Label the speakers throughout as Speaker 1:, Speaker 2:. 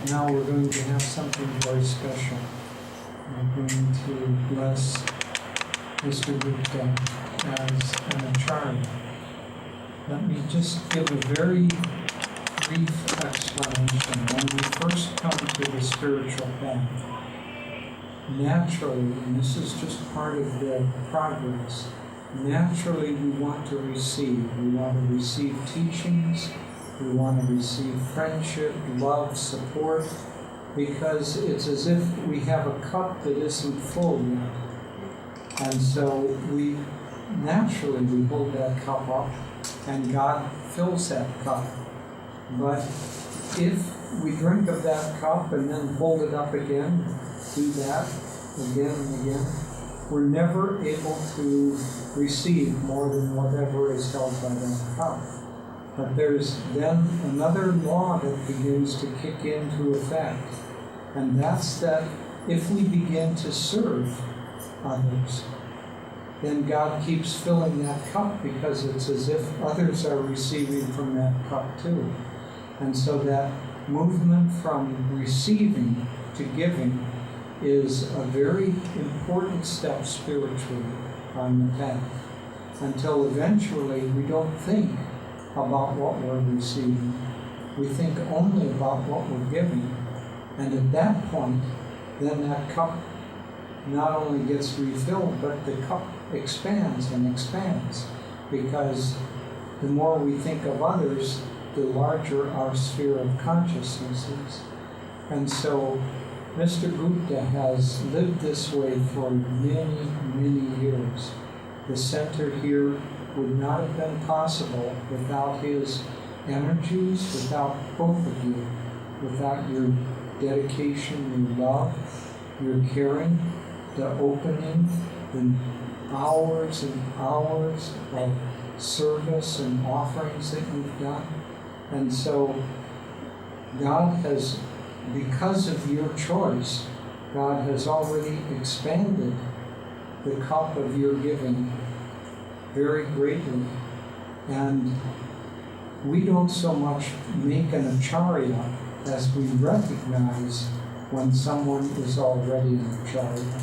Speaker 1: Now we're going to have something very special. We're going to bless Mr. Gupta as an acharya. Let me just give a very brief explanation. When we first come to the spiritual path, naturally, and this is just part of the progress, naturally we want to receive. We want to receive teachings, we want to receive friendship, love, support, because it's as if we have a cup that isn't full yet. And so we hold that cup up, and God fills that cup. But if we drink of that cup and then hold it up again, do that again and again, we're never able to receive more than whatever is held by that cup. But there's then another law that begins to kick into effect, and that's that if we begin to serve others, then God keeps filling that cup, because it's as if others are receiving from that cup too. And so that movement from receiving to giving is a very important step spiritually on the path, until eventually we don't think about what we're receiving. We think only about what we're giving. And at that point, then that cup not only gets refilled, but the cup expands and expands, because the more we think of others, the larger our sphere of consciousness is. And so Mr. Gupta has lived this way for many, many years. The center here would not have been possible without his energies, without both of you, without your dedication, your love, your caring, the opening, the hours and hours of service and offerings that you've done. And so God has, because of your choice, God has already expanded the cup of your giving very greatly. And we don't so much make an acharya as we recognize when someone is already an acharya.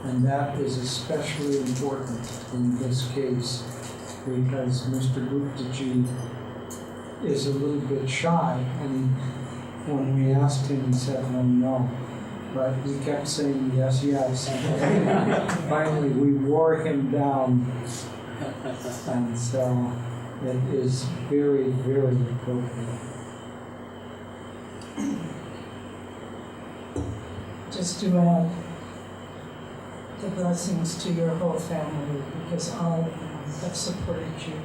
Speaker 1: And that is especially important in this case, because Mr. Guptaji is a little bit shy, and when we asked him, he said, no. But he kept saying yes, yes. And finally, we wore him down. And so it is very, very appropriate.
Speaker 2: Just to add the blessings to your whole family, because all have supported you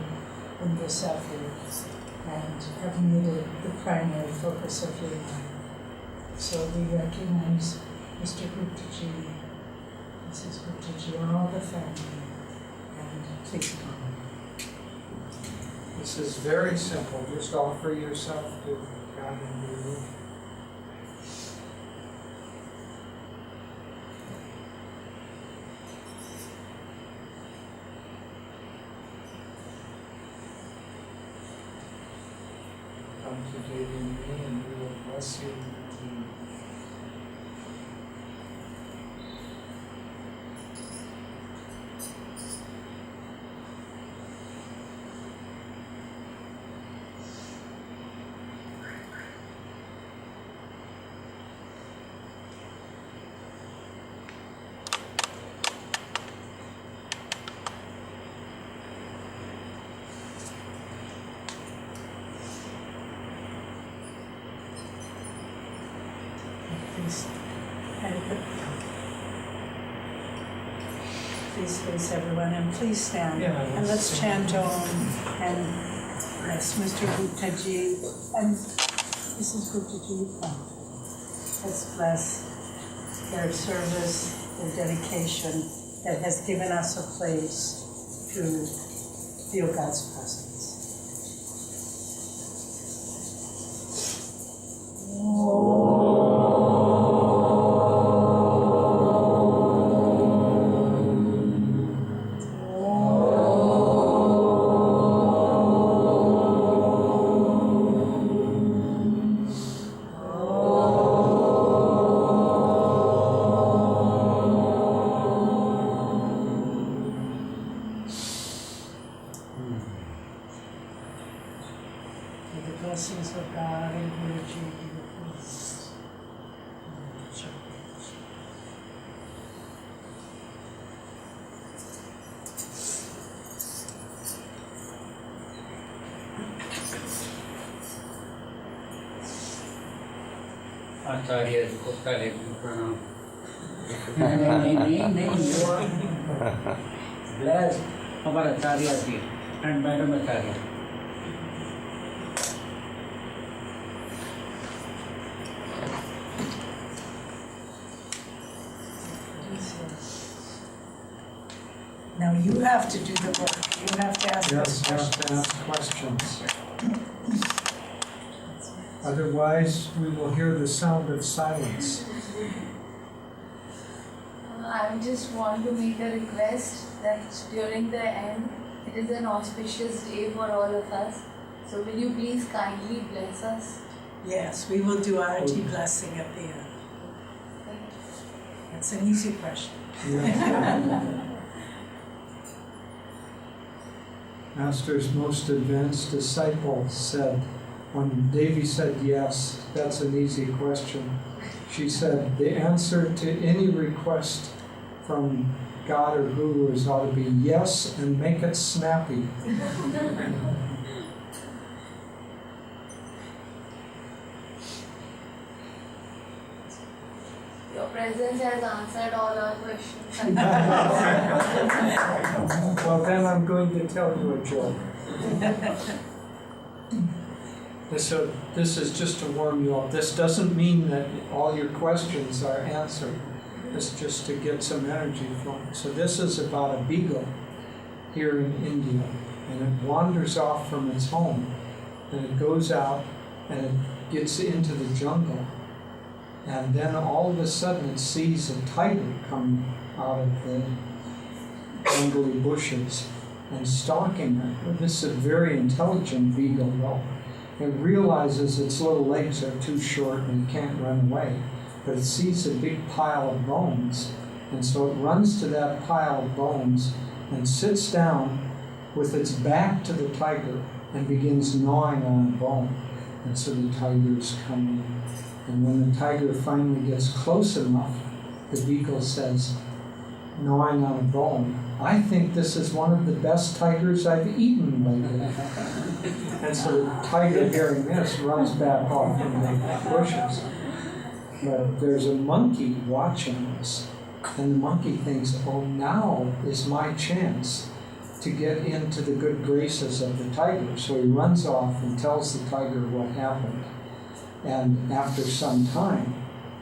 Speaker 2: in this effort and have made it the primary focus of your life. So we recognize Mr. Guptaji, Mrs. Guptaji, and all the family, and please come.
Speaker 1: This is very simple. Just offer yourself to God and be with. Come to Devi and me, and we will bless you.
Speaker 2: Please face everyone, and please stand. And let's chant Om, and bless Mr. Guptaji and Mrs. Guptaji. Let's bless their service, their dedication that has given us a place to feel God's presence.
Speaker 3: Oh.
Speaker 2: May the blessings of God and Guruji be with you. Sure.
Speaker 3: आचार्य जी को पहले भी प्रणाम। नहीं bless हमारा Acharya ji and madam Acharya.
Speaker 2: Now you have to do the work. You have to ask
Speaker 1: Yes,
Speaker 2: those
Speaker 1: you have to ask questions. Otherwise, we will hear the sound of silence.
Speaker 4: I just want to make a request that during the end, it is an auspicious day for all of us. So will you please kindly bless us?
Speaker 2: Yes, we will do Arati blessing at the end. That's an easy question.
Speaker 1: Yeah. Master's most advanced disciple said, when Devi said yes, that's an easy question. She said, the answer to any request from God or Gurus ought to be yes and make it snappy.
Speaker 4: Your presence has answered all our questions.
Speaker 1: Well, then I'm going to tell you a joke. This is just to warm you up. This doesn't mean that all your questions are answered. It's just to get some energy flowing. So this is about a beagle here in India, and it wanders off from its home, and it goes out and it gets into the jungle, and then all of a sudden it sees a tiger coming out of the jungly bushes and stalking it. This is a very intelligent beagle, though. It realizes its little legs are too short and it can't run away, but it sees a big pile of bones, and so it runs to that pile of bones and sits down with its back to the tiger and begins gnawing on a bone. And so the tiger is coming, and when the tiger finally gets close enough, the beagle says, gnawing on a bone, I think this is one of the best tigers I've eaten lately. And so the tiger, hearing this, runs back off in the bushes. But there's a monkey watching this, and the monkey thinks, oh, now is my chance to get into the good graces of the tiger. So he runs off and tells the tiger what happened. And after some time,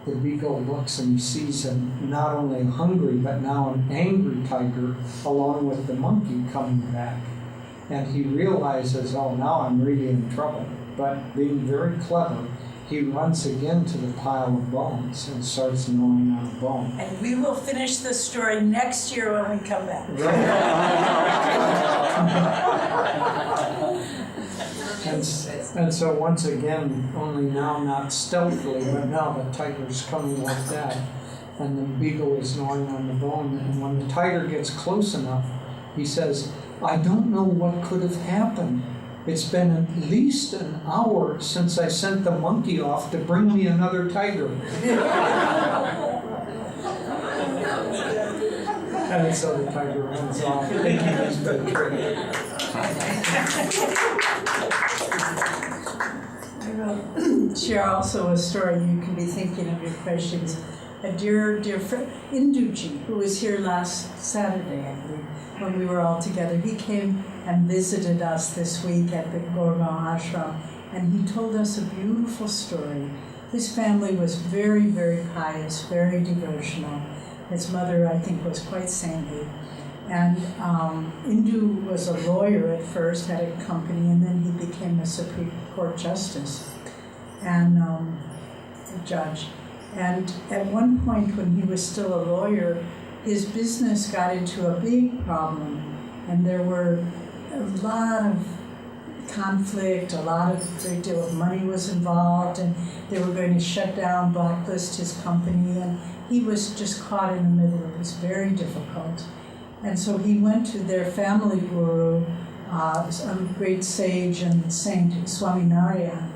Speaker 1: the beagle looks and he sees not only a hungry, but now an angry tiger along with the monkey coming back. And he realizes, oh, now I'm really in trouble. But being very clever, he runs again to the pile of bones and starts gnawing on a bone.
Speaker 2: And we will finish this story next year when we come back.
Speaker 1: And so once again, only now not stealthily, but now the tiger's coming like that, and the beagle is gnawing on the bone. And when the tiger gets close enough, he says, I don't know what could have happened. It's been at least an hour since I sent the monkey off to bring me another tiger. And so the tiger runs off, thinking he's been tricked.
Speaker 2: I will share also a story. You can be thinking of your questions. A dear friend, Induji, who was here last Saturday, I believe, when we were all together, he came and visited us this week at the Gorgaon Ashram, and he told us a beautiful story. His family was very, very pious, very devotional. His mother, I think, was quite saintly. And Indu was a lawyer at first, had a company, and then he became a Supreme Court justice and a judge. And at one point, when he was still a lawyer, his business got into a big problem, and there were a lot of conflict, great deal of money was involved, and they were going to shut down, blacklist his company, and he was just caught in the middle. It was very difficult. And so he went to their family guru, some great sage and saint, Swami Narayan.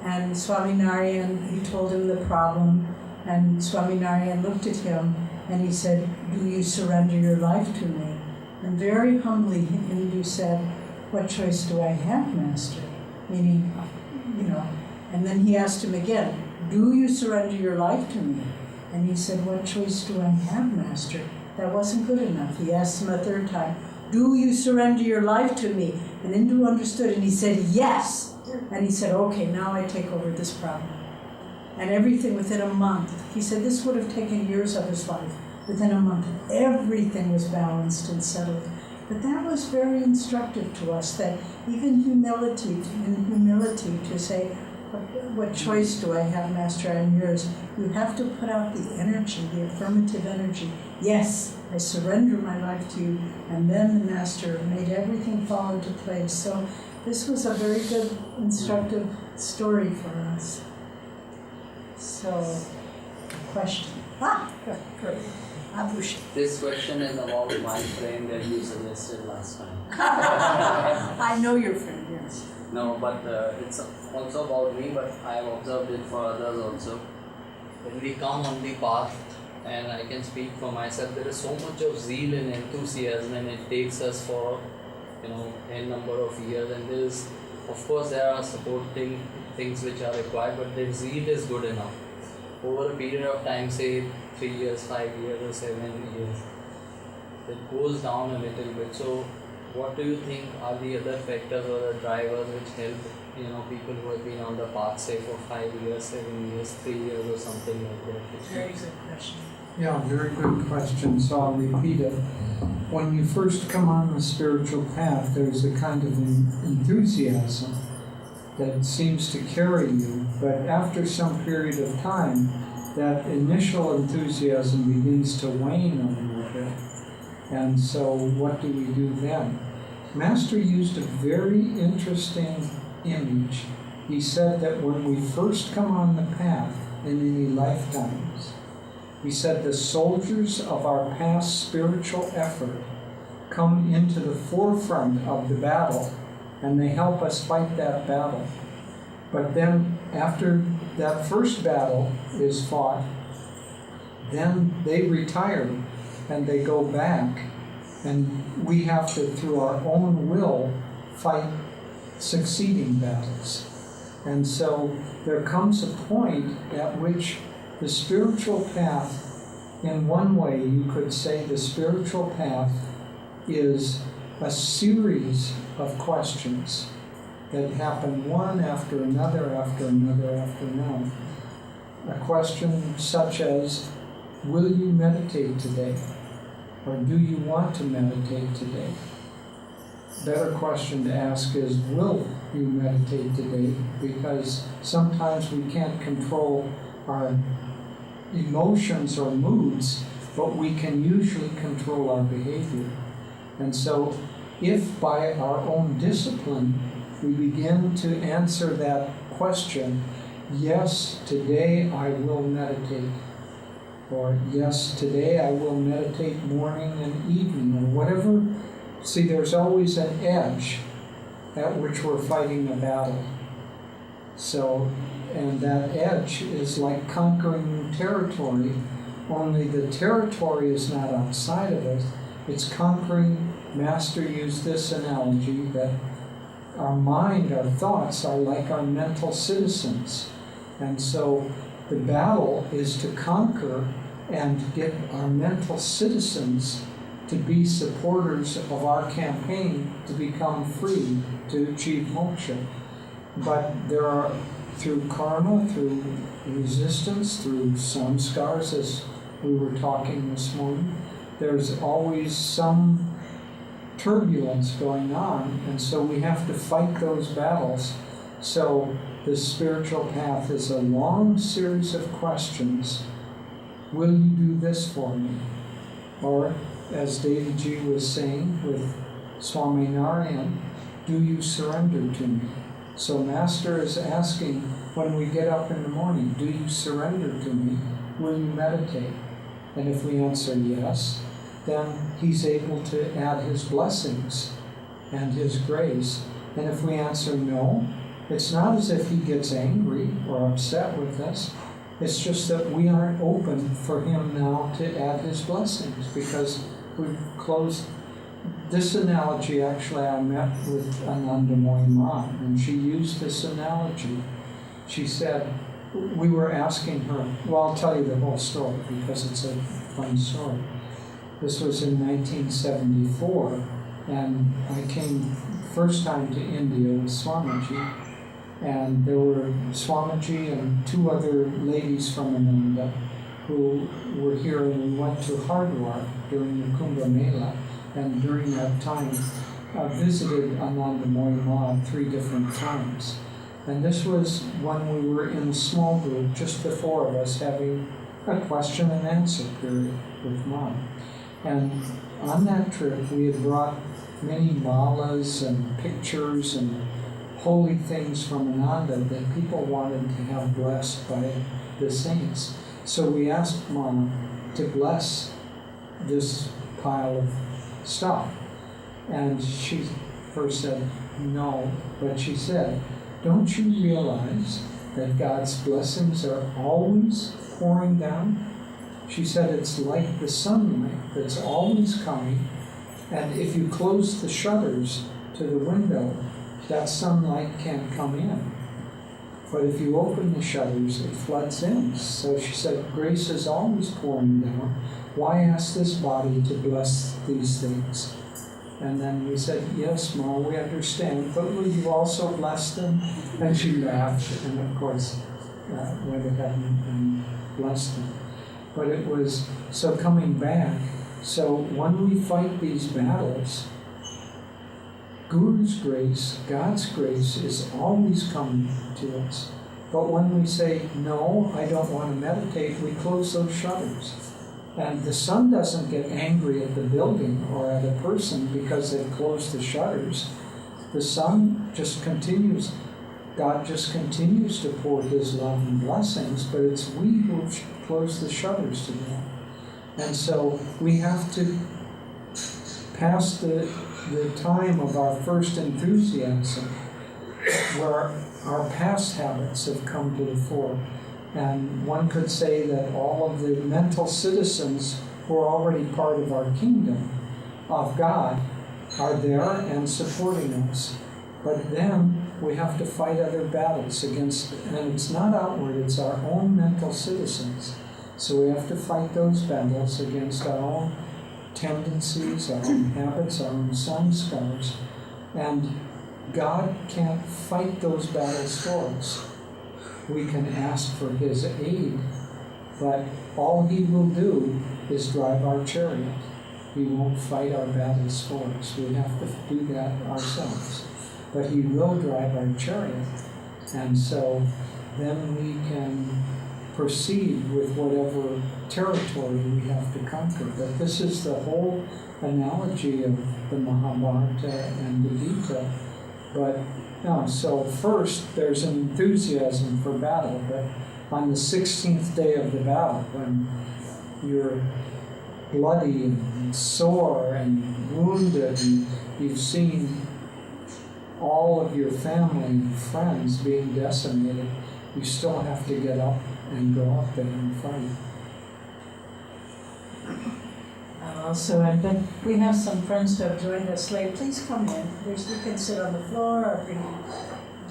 Speaker 2: And Swami Narayan, he told him the problem, and Swami Narayan looked at him and he said, "Do you surrender your life to me?" And very humbly, Hindu said, "What choice do I have, Master?" Meaning, and then he asked him again, "Do you surrender your life to me?" And he said, "What choice do I have, Master?" That wasn't good enough. He asked him a third time, "Do you surrender your life to me?" And Hindu understood, and he said, "Yes." And he said, "Okay, now I take over this problem." And everything within a month, he said this would have taken years of his life. Within a month, everything was balanced and settled. But that was very instructive to us, that even humility to say, what choice do I have, Master? I'm yours. You have to put out the energy, the affirmative energy. Yes, I surrender my life to you. And then the Master made everything fall into place. So this was a very good, instructive story for us. So, question. Good. Abusha.
Speaker 5: This question is about my friend that you suggested last time.
Speaker 2: I know your friend, yes.
Speaker 5: No, but it's also about me, but I have observed it for others also. When we come on the path, and I can speak for myself, there is so much of zeal and enthusiasm, and it takes us for, a number of years, and of course there are supporting things which are required, but the zeal is good enough. Over a period of time, say 3 years, 5 years or 7 years, it goes down a little bit. So what do you think are the other factors or the drivers which help people who have been on the path, say for 5 years, 7 years, 3 years or something like that?
Speaker 2: Very good question.
Speaker 1: Yeah, very good question. So I'll repeat it. When you first come on the spiritual path, there's a kind of enthusiasm that seems to carry you, but after some period of time, that initial enthusiasm begins to wane a little bit. And so what do we do then? Master used a very interesting image. He said that when we first come on the path in any lifetimes, he said the soldiers of our past spiritual effort come into the forefront of the battle, and they help us fight that battle. But then after that first battle is fought, then they retire and they go back, and we have to, through our own will, fight succeeding battles. And so there comes a point at which the spiritual path, in one way you could say the spiritual path is a series of questions that happen one after another, after another, after another. A question such as, will you meditate today? Or do you want to meditate today? Better question to ask is, will you meditate today? Because sometimes we can't control our emotions or moods, but we can usually control our behavior. And so if by our own discipline we begin to answer that question, yes, today I will meditate, or yes, today I will meditate morning and evening, or whatever. See, there's always an edge at which we're fighting a battle. So, and that edge is like conquering territory, only the territory is not outside of it, it's conquering. Master used this analogy that our mind, our thoughts are like our mental citizens. And so the battle is to conquer and get our mental citizens to be supporters of our campaign to become free, to achieve moksha. But there are, through karma, through resistance, through samskars, as we were talking this morning, there's always some turbulence going on, and so we have to fight those battles. So the spiritual path is a long series of questions. Will you do this for me? Or, as Devi Ji was saying with Swami Narayan, do you surrender to me? So Master is asking, when we get up in the morning, do you surrender to me? Will you meditate? And if we answer yes, then he's able to add his blessings and His grace. And if we answer no, it's not as if He gets angry or upset with us. It's just that we aren't open for Him now to add His blessings, because we've closed. This analogy, actually, I met with Anandamoyi Ma, and she used this analogy. She said, we were asking her, well, I'll tell you the whole story because it's a fun story. This was in 1974, and I came first time to India with Swamiji, and there were Swamiji and two other ladies from Ananda who were here, and we went to Hardwar during the Kumbh Mela, and during that time I visited Anandamoyi Ma 3 different times. And this was when we were in a small group, just the 4 of us, having a question and answer period with Mom. And on that trip, we had brought many malas and pictures and holy things from Ananda that people wanted to have blessed by the saints. So we asked Mom to bless this pile of stuff. And she first said no, but she said, don't you realize that God's blessings are always pouring down? She said it's like the sunlight that's always coming, and if you close the shutters to the window, that sunlight can't come in. But if you open the shutters, it floods in. So she said, grace is always pouring down. Why ask this body to bless these things? And then we said, yes, Mom, we understand, but will you also bless them? And she laughed, and of course, went ahead and blessed them. But it was, so coming back, so when we fight these battles, Guru's grace, God's grace is always coming to us. But when we say, no, I don't want to meditate, we close those shutters. And the sun doesn't get angry at the building or at a person because they've closed the shutters. The sun just continues. God just continues to pour His love and blessings, but it's we who close the shutters to that. And so we have to pass the time of our first enthusiasm where our past habits have come to the fore. And one could say that all of the mental citizens who are already part of our kingdom of God are there and supporting us. But then we have to fight other battles against, and it's not outward, it's our own mental citizens. So we have to fight those battles against our own tendencies, our own habits, our own samskars. And God can't fight those battles for us. We can ask for His aid, but all He will do is drive our chariot. He won't fight our battles for us. We have to do that ourselves. But He will drive our chariot, and so then we can proceed with whatever territory we have to conquer. But this is the whole analogy of the Mahabharata and the Gita. But no, so first there's an enthusiasm for battle, but on the 16th day of the battle, when you're bloody and sore and wounded, and you've seen all of your family and friends being decimated, you still have to get up and go out there and fight.
Speaker 2: Also, and then we have some friends who have joined us late. Please come in. You can sit on the floor, or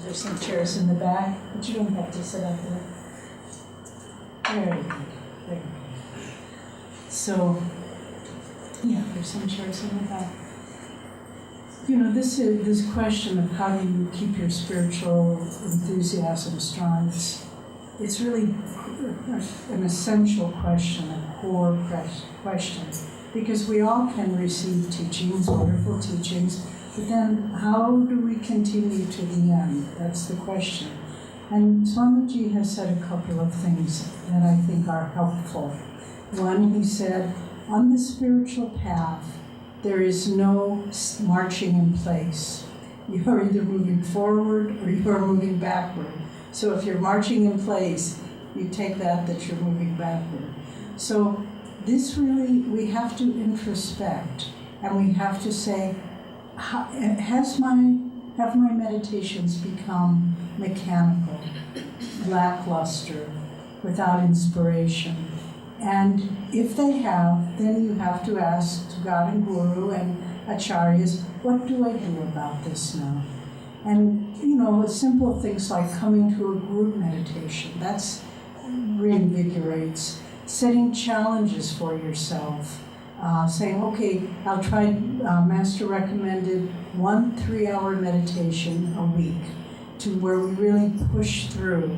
Speaker 2: there's some chairs in the back, but you don't have to sit up there. Very good. Very good. So, yeah, there's some chairs in the back. You know, this question of how do you keep your spiritual enthusiasm strong, it's really an essential question, a core question. Because we all can receive teachings, wonderful teachings, but then how do we continue to the end? That's the question. And Swamiji has said a couple of things that I think are helpful. One, he said, on the spiritual path, there is no marching in place. You're either moving forward or you're moving backward. So if you're marching in place, you take that you're moving backward. So this really, we have to introspect, and we have to say, have my meditations become mechanical, lackluster, without inspiration? And if they have, then you have to ask God and Guru and Acharyas, what do I do about this now? And, simple things like coming to a group meditation, that's reinvigorates. Setting challenges for yourself, saying, okay, I'll try, Master recommended 1 3-hour meditation a week to where we really push through.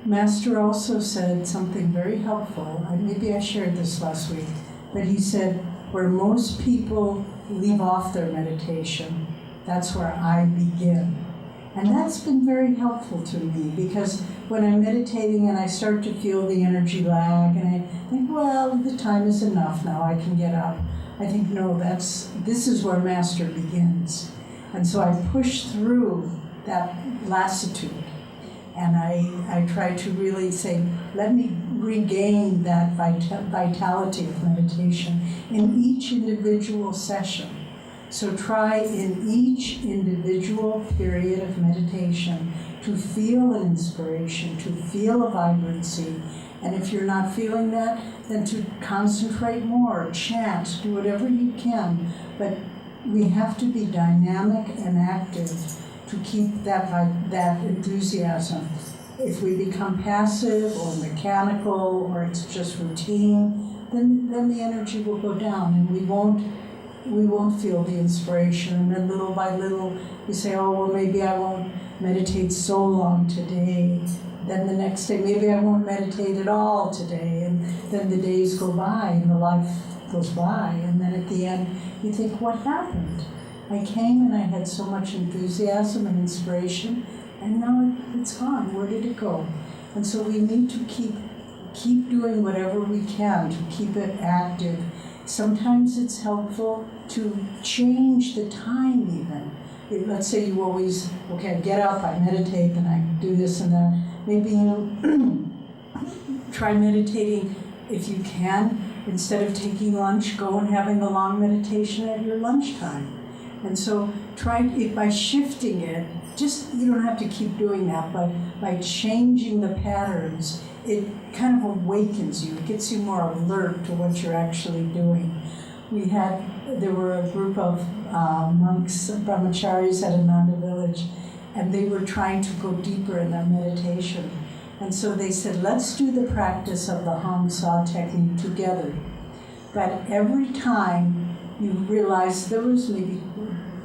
Speaker 2: Master also said something very helpful. Maybe I shared this last week, but he said, where most people leave off their meditation, that's where I begin. And that's been very helpful to me, because when I'm meditating and I start to feel the energy lag and I think, well, the time is enough now, I can get up. I think, no, this is where Master begins. And so I push through that lassitude. And I try to really say, let me regain that vitality of meditation in each individual session. So try in each individual period of meditation to feel an inspiration, to feel a vibrancy. And if you're not feeling that, then to concentrate more, chant, do whatever you can. But we have to be dynamic and active to keep that enthusiasm. If we become passive or mechanical or it's just routine, then the energy will go down and we won't feel the inspiration. And then little by little we say, oh, well, maybe I won't meditate so long today. Then the next day, maybe I won't meditate at all today. And then the days go by and the life goes by. And then at the end, you think, what happened? I came and I had so much enthusiasm and inspiration, and now it's gone. Where did it go? And so we need to keep doing whatever we can to keep it active. Sometimes it's helpful to change the time even. Let's say you always, okay, I get up, I meditate, and I do this and that. Maybe you try meditating if you can. Instead of taking lunch, go and having a long meditation at your lunchtime. And so try it by shifting it. You don't have to keep doing that, but by changing the patterns, it kind of awakens you. It gets you more alert to what you're actually doing. There were a group of monks, brahmacharis at Ananda village, and they were trying to go deeper in their meditation. And so they said, let's do the practice of the Hang Sa technique together. But every time you realize, there was maybe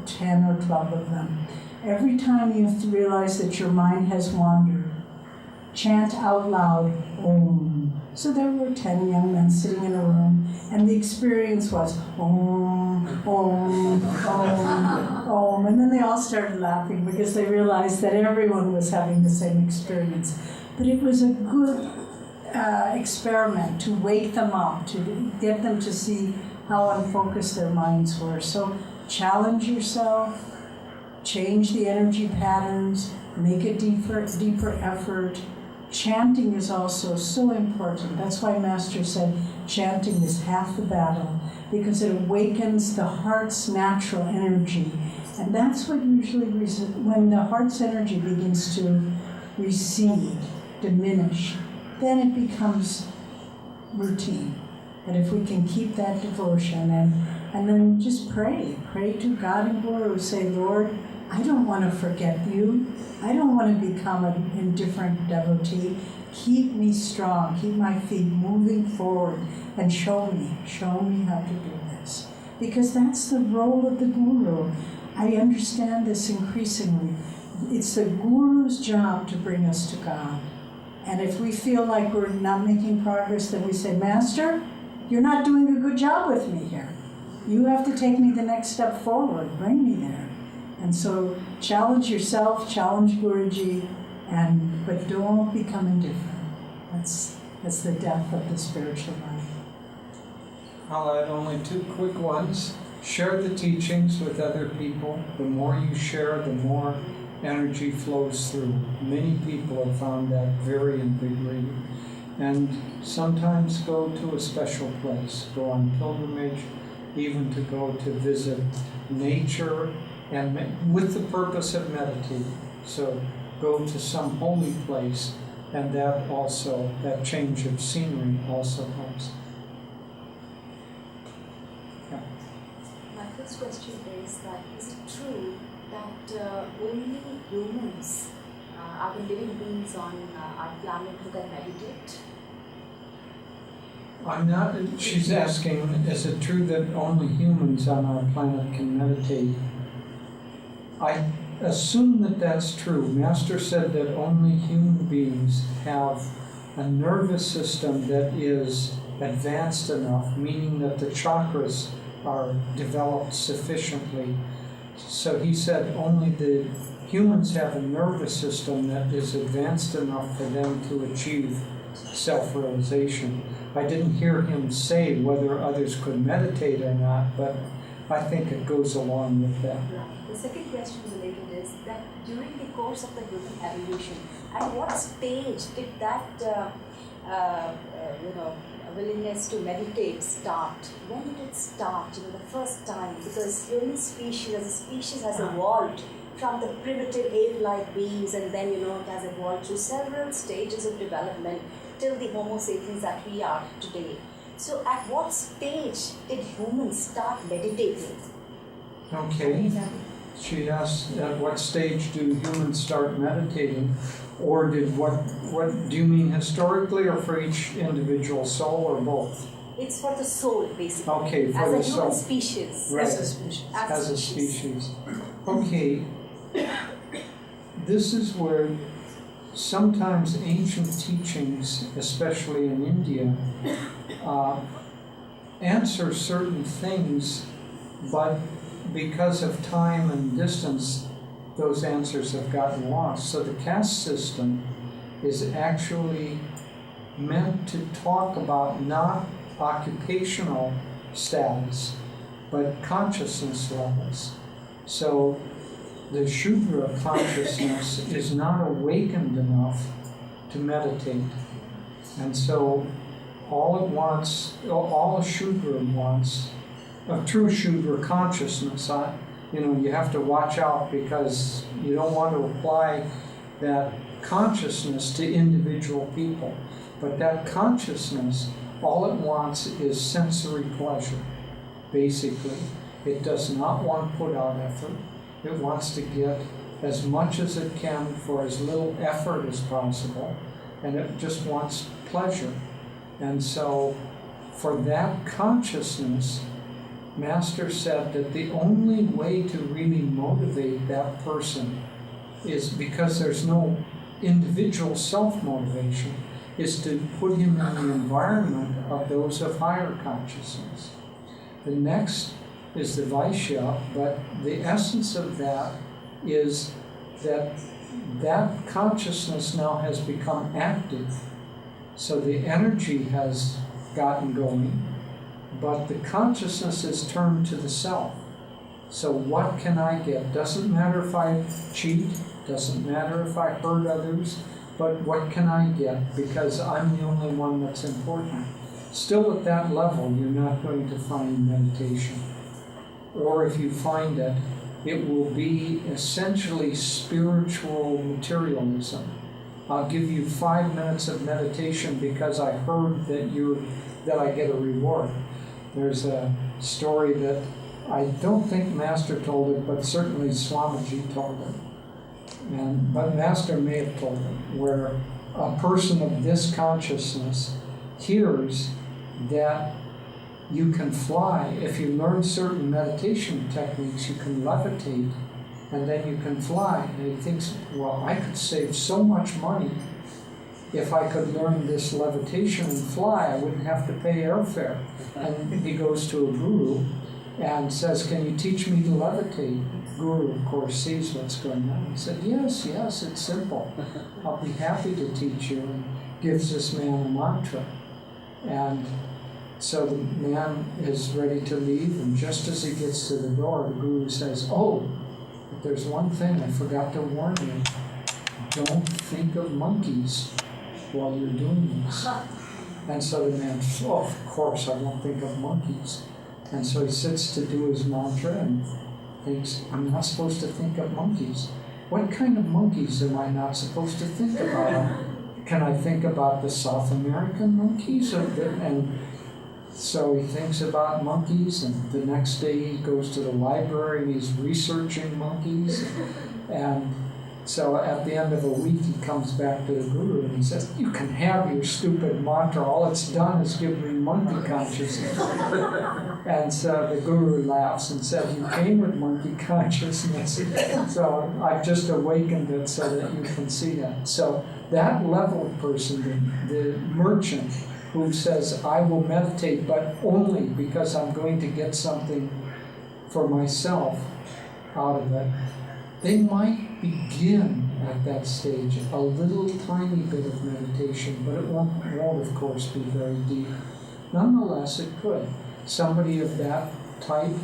Speaker 2: 10 or 12 of them, every time you realize that your mind has wandered, chant out loud, Om. So there were 10 young men sitting in a room, and the experience was Om, Om, Om, Om. And then they all started laughing because they realized that everyone was having the same experience. But it was a good experiment to wake them up, to get them to see how unfocused their minds were. So challenge yourself, change the energy patterns, make a deeper effort. Chanting is also so important. That's why Master said chanting is half the battle, because it awakens the heart's natural energy. And that's what usually, when the heart's energy begins to recede, diminish, then it becomes routine. But if we can keep that devotion and then just pray to God and Guru, say, Lord, I don't want to forget you. I don't want to become an indifferent devotee. Keep me strong, keep my feet moving forward, and show me how to do this. Because that's the role of the Guru. I understand this increasingly. It's the Guru's job to bring us to God. And if we feel like we're not making progress, then we say, Master, you're not doing a good job with me here. You have to take me the next step forward, bring me there. And so challenge yourself, challenge Guruji, but don't become indifferent. That's the death of the spiritual life.
Speaker 1: I'll add only 2 quick ones. Share the teachings with other people. The more you share, the more energy flows through. Many people have found that very invigorating. And sometimes go to a special place. Go on pilgrimage. even to go to visit nature and with the purpose of meditating. So go to some holy place, and that change of scenery also helps. Yeah.
Speaker 6: My first question is it true that only humans are the living beings on our planet who can meditate?
Speaker 1: She's asking, is it true that only humans on our planet can meditate? I assume that that's true. Master said that only human beings have a nervous system that is advanced enough, meaning that the chakras are developed sufficiently. So he said only the humans have a nervous system that is advanced enough for them to achieve self-realization. I didn't hear him say whether others could meditate or not, but I think it goes along with that.
Speaker 6: Right. The second question related is that during the course of the human evolution, at what stage did that willingness to meditate start? When did it start? The first time, because human species as a species has evolved from the primitive ape-like beings, and then it has evolved through several stages of development till the Homo sapiens that we are today. So at what stage did humans start meditating?
Speaker 1: Okay. She asked, at what stage do humans start meditating? Or did what do you mean historically or for each individual soul or both?
Speaker 6: It's for the soul, basically.
Speaker 1: Okay, for
Speaker 6: as
Speaker 1: the
Speaker 6: a human
Speaker 1: soul.
Speaker 6: species.
Speaker 1: Right.
Speaker 2: As a species.
Speaker 1: As a species. Okay. This is where sometimes ancient teachings, especially in India, answer certain things, but because of time and distance, those answers have gotten lost. So the caste system is actually meant to talk about not occupational status, but consciousness levels. So the Shudra consciousness is not awakened enough to meditate. And so all a Shudra wants, a true Shudra consciousness, you have to watch out because you don't want to apply that consciousness to individual people. But that consciousness, all it wants is sensory pleasure, basically. It does not want to put out effort. It wants to get as much as it can for as little effort as possible, and it just wants pleasure. And so for that consciousness, Master said that the only way to really motivate that person is, because there's no individual self-motivation, is to put him in the environment of those of higher consciousness. The next is the Vaishya, but the essence of that is that that consciousness now has become active. So the energy has gotten going, but the consciousness is turned to the self. So what can I get? Doesn't matter if I cheat, doesn't matter if I hurt others, but what can I get? Because I'm the only one that's important. Still at that level, you're not going to find meditation. Or if you find it, it will be essentially spiritual materialism. I'll give you 5 minutes of meditation because I heard that I get a reward. There's a story that I don't think Master told it, but certainly Swamiji told it. But Master may have told it, where a person of this consciousness hears that you can fly. If you learn certain meditation techniques, you can levitate, and then you can fly. And he thinks, well, I could save so much money if I could learn this levitation and fly. I wouldn't have to pay airfare. And he goes to a guru and says, can you teach me to levitate? Guru, of course, sees what's going on. He said, yes, it's simple. I'll be happy to teach you. And gives this man a mantra. And so the man is ready to leave, and just as he gets to the door, the guru says, oh, but there's one thing I forgot to warn you. Don't think of monkeys while you're doing this. And so the man says, oh, of course I won't think of monkeys. And so he sits to do his mantra and thinks, I'm not supposed to think of monkeys. What kind of monkeys am I not supposed to think about? Can I think about the South American monkeys? And so he thinks about monkeys, and the next day he goes to the library and he's researching monkeys. And so at the end of a week he comes back to the guru and he says, you can have your stupid mantra, all it's done is give me monkey consciousness. And so the guru laughs and says, you came with monkey consciousness, so I've just awakened it so that you can see that. So that level of person, the merchant who says, I will meditate, but only because I'm going to get something for myself out of it, they might begin at that stage a little tiny bit of meditation, but it won't of course be very deep. Nonetheless, it could. Somebody of that type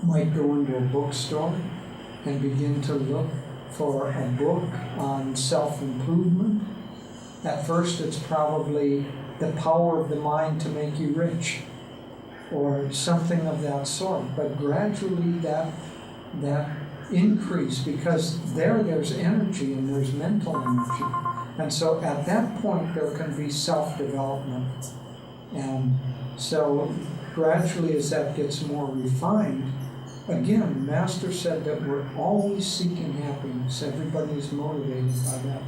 Speaker 1: might go into a bookstore and begin to look for a book on self-improvement. At first, it's probably The Power of the Mind to Make You Rich, or something of that sort. But gradually that increase, because there's energy and there's mental energy. And so at that point there can be self-development. And so gradually as that gets more refined, again, Master said that we're always seeking happiness. Everybody's motivated by that.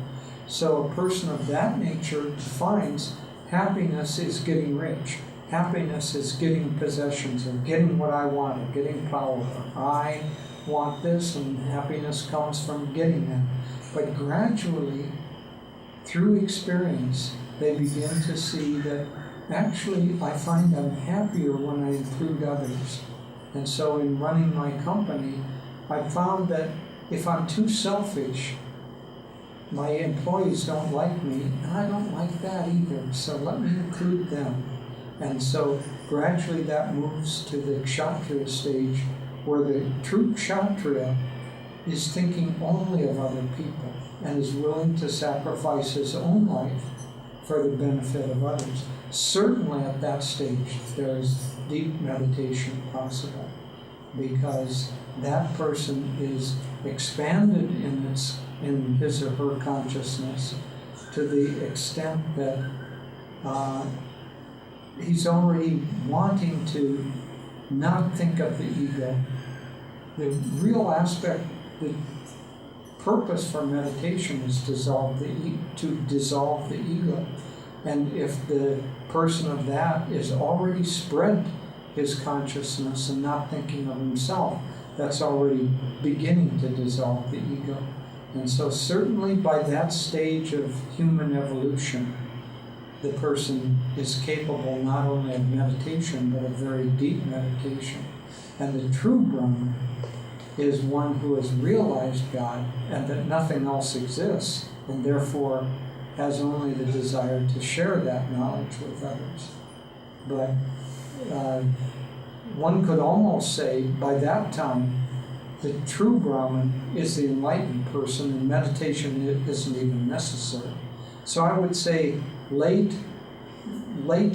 Speaker 1: So a person of that nature defines happiness is getting rich. Happiness is getting possessions, or getting what I want, or getting power. I want this, and happiness comes from getting that. But gradually, through experience, they begin to see that actually I find I'm happier when I include others. And so in running my company, I found that if I'm too selfish, my employees don't like me, and I don't like that either, so let me include them. And so gradually that moves to the Kshatriya stage, where the true Kshatriya is thinking only of other people and is willing to sacrifice his own life for the benefit of others. Certainly at that stage there is deep meditation possible, because that person is expanded in his or her consciousness to the extent that he's already wanting to not think of the ego. The real aspect, the purpose for meditation is to dissolve the ego. And if the person of that is already spread his consciousness and not thinking of himself, that's already beginning to dissolve the ego. And so certainly by that stage of human evolution, the person is capable not only of meditation, but of very deep meditation. And the true Brahman is one who has realized God and that nothing else exists, and therefore has only the desire to share that knowledge with others. But one could almost say by that time, the true Brahman is the enlightened person, and meditation isn't even necessary. So I would say late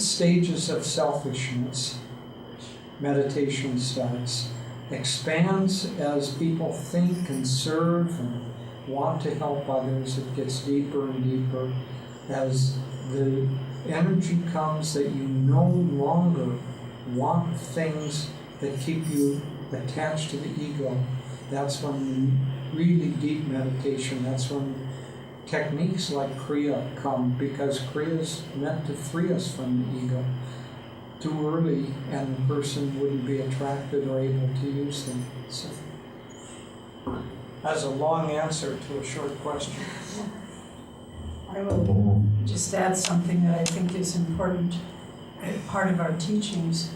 Speaker 1: stages of selfishness, meditation starts, expands as people think and serve and want to help others. It gets deeper and deeper as the energy comes that you no longer want things that keep you attached to the ego. That's when really deep meditation, that's when techniques like Kriya come, because Kriya is meant to free us from the ego. Too early, and the person wouldn't be attracted or able to use them. So, that's a long answer to a short question.
Speaker 2: I will just add something that I think is important, part of our teachings.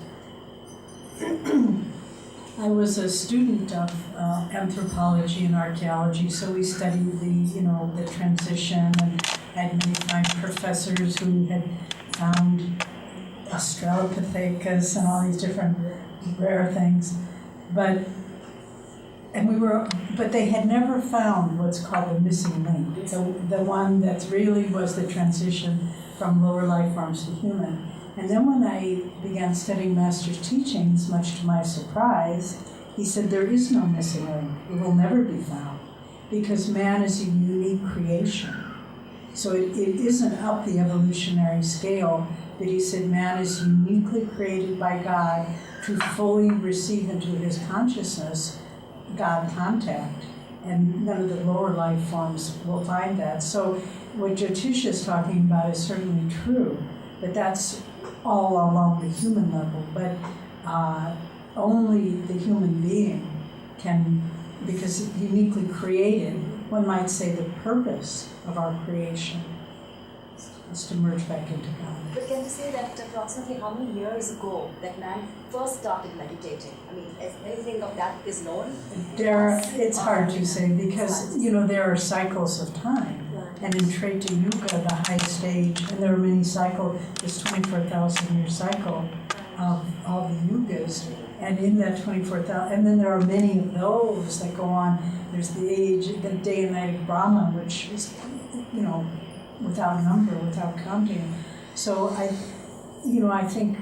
Speaker 2: I was a student of anthropology and archaeology, so we studied the transition, and had many fine professors who had found Australopithecus and all these different rare things, but they had never found what's called the missing link, the one that really was the transition from lower life forms to human. And then when I began studying Master's teachings, much to my surprise, he said there is no missing link. It will never be found because man is a unique creation. So it isn't up the evolutionary scale, but he said man is uniquely created by God to fully receive into his consciousness God contact. And none of the lower life forms will find that. So what Jyotish is talking about is certainly true, but that's all along the human level. But only the human being can, because uniquely created, one might say the purpose of our creation is to merge back into God.
Speaker 6: But can you say that approximately how many years ago that man first started meditating? I mean, is anything of that is known?
Speaker 2: It's hard to say because, there are cycles of time. And in Treta Yuga, the high stage, and there are many cycles, this 24,000-year cycle of all the yugas. And in that 24,000, and then there are many of those that go on. There's the day and night of Brahma, which is, without number, without counting. So I think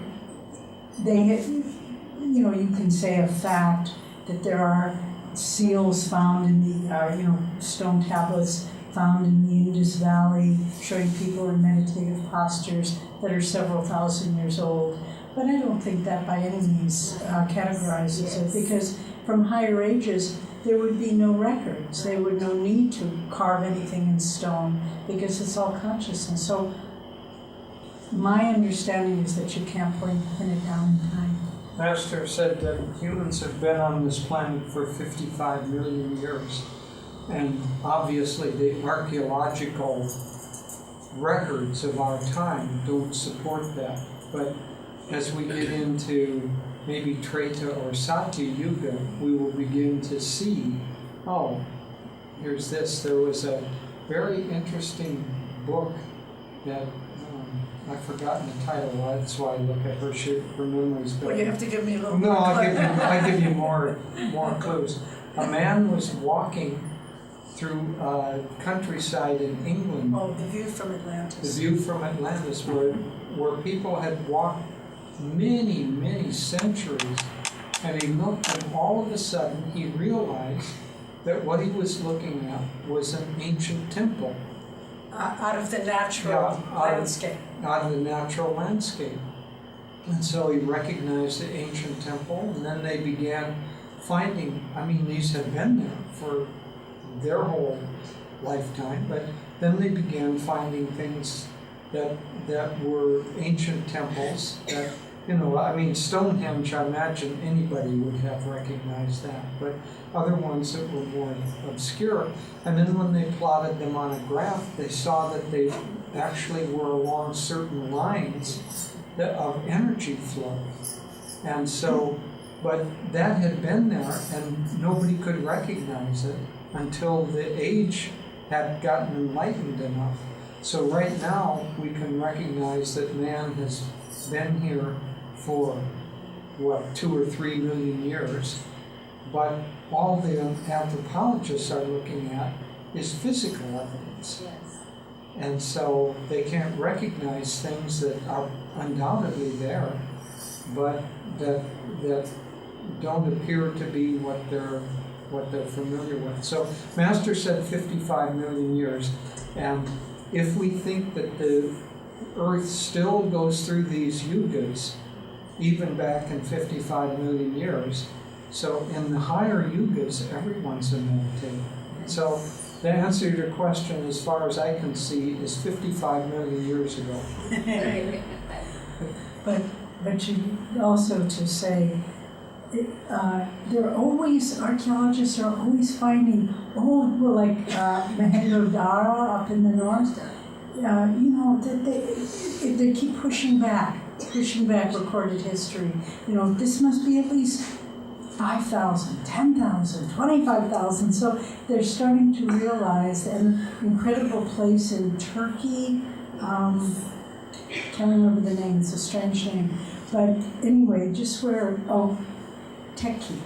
Speaker 2: you can say a fact that there are seals found in the, stone tablets found in the Indus Valley, showing people in meditative postures that are several thousand years old. But I don't think that by any means categorizes it, because from higher ages, there would be no records. There would no need to carve anything in stone, because it's all consciousness. So my understanding is that you can't pin it down in time.
Speaker 1: Master said that humans have been on this planet for 55 million years. And obviously the archaeological records of our time don't support that. But as we get into maybe Treta or Satya Yuga, we will begin to see, oh, here's this. There was a very interesting book that I've forgotten the title. That's why I look at her. Her memory's better.
Speaker 2: Well, you have to give me a little
Speaker 1: No,
Speaker 2: more
Speaker 1: I'll give you more clues. A man was walking through countryside in England.
Speaker 2: Oh, the view from Atlantis.
Speaker 1: The view from Atlantis, where people had walked many, many centuries, and he looked, and all of a sudden he realized that what he was looking at was an ancient temple.
Speaker 2: Out of the natural landscape.
Speaker 1: Out of the natural landscape. And so he recognized the ancient temple, and then they began finding, these had been there for their whole lifetime, but then they began finding things that were ancient temples that, Stonehenge, I imagine anybody would have recognized that, but other ones that were more obscure. And then when they plotted them on a graph, they saw that they actually were along certain lines of energy flow. And so, but that had been there and nobody could recognize it until the age had gotten enlightened enough. So right now we can recognize that man has been here for 2 or 3 million years, but all the anthropologists are looking at is physical evidence.
Speaker 6: Yes.
Speaker 1: And so they can't recognize things that are undoubtedly there, but that don't appear to be what they're familiar with. So Master said 55 million years, and if we think that the Earth still goes through these yugas, even back in 55 million years, so in the higher yugas, everyone's a meditator. So the answer to your question, as far as I can see, is 55 million years ago.
Speaker 2: But you also to say, archaeologists are always finding like Mohenjo-Daro up in the north. That they keep pushing back recorded history. This must be at least 5,000, 10,000, 25,000. So they're starting to realize an incredible place in Turkey. Can't remember the name. It's a strange name. But anyway, just where Teki,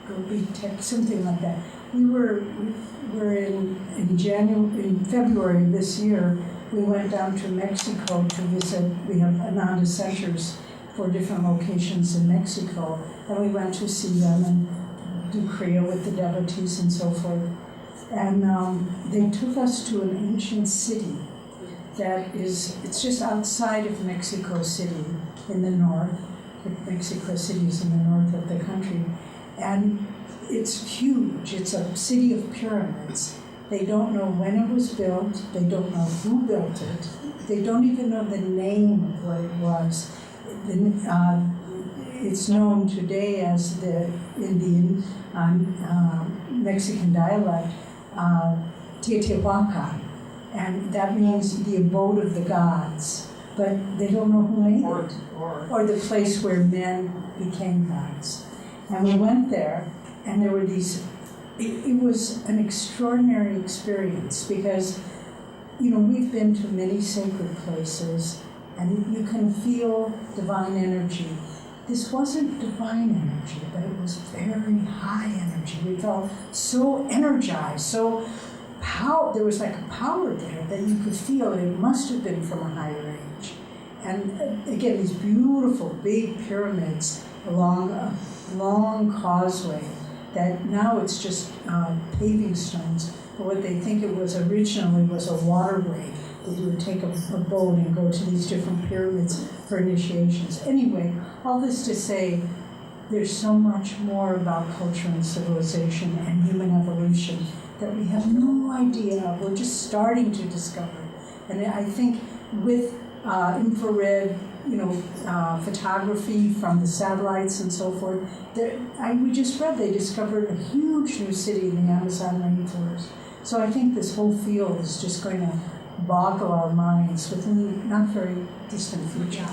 Speaker 2: Gobi Tech, something like that. We were in February of this year we went down to Mexico to visit. We have Ananda centers for different locations in Mexico, and we went to see them and do Kriya with the devotees and so forth. And they took us to an ancient city it's just outside of Mexico City in the north. Mexico City is in the north of the country. And it's huge. It's a city of pyramids. They don't know when it was built. They don't know who built it. They don't even know the name of what it was. It's known today as the Indian Mexican dialect, Teotihuacan, and that means the abode of the gods. But they don't know who made it, or the place where men became gods. And we went there, and there were these. It was an extraordinary experience because, we've been to many sacred places, and you can feel divine energy. This wasn't divine energy, but it was very high energy. We felt so energized, there was like a power there that you could feel, and it must have been from a higher age. And again, these beautiful big pyramids along a long causeway that now it's just paving stones. But what they think it was originally was a waterway that you would take a boat and go to these different pyramids for initiations. Anyway, all this to say, there's so much more about culture and civilization and human evolution that we have no idea of. We're just starting to discover. And I think with infrared, photography from the satellites and so forth, we just read they discovered a huge new city in the Amazon rainforest. So I think this whole field is just going to boggle our minds within the not very distant future.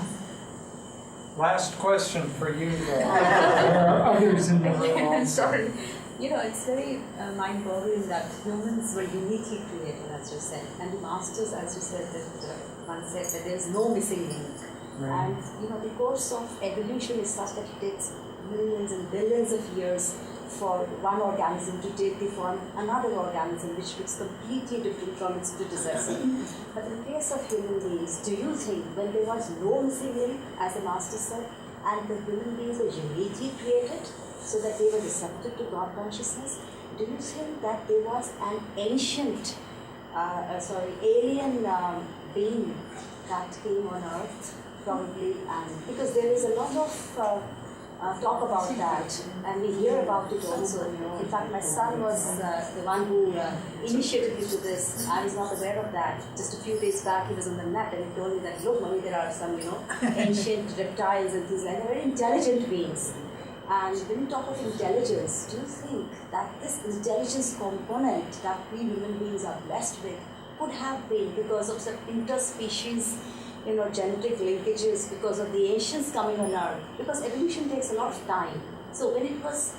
Speaker 1: Last question for you, there are others in the room also.
Speaker 6: Sorry. It's very mind-boggling that humans were uniquely created, as you said. And the masters, as you said, that concept that there is no missing link.
Speaker 1: Right.
Speaker 6: And, the course of evolution is such that it takes millions and billions of years for one organism to take the form another organism which looks completely different from its predecessor. But in the case of human beings, do you think when there was no missing link, as the master said, and the human beings were uniquely created so that they were receptive to God consciousness, do you think that there was an ancient, alien being that came on earth probably? And because there is a lot of talk about that, and we hear about it also. In fact, my son was the one who initiated me to this. I was not aware of that. Just a few days back, he was on the net and he told me that, look, mommy, there are some, ancient reptiles and things like that. They're very intelligent beings. And when you talk of intelligence, do you think that this intelligence component that we human beings are blessed with could have been because of some interspecies genetic linkages, because of the ancients coming on earth, because evolution takes a lot of time. So when it was,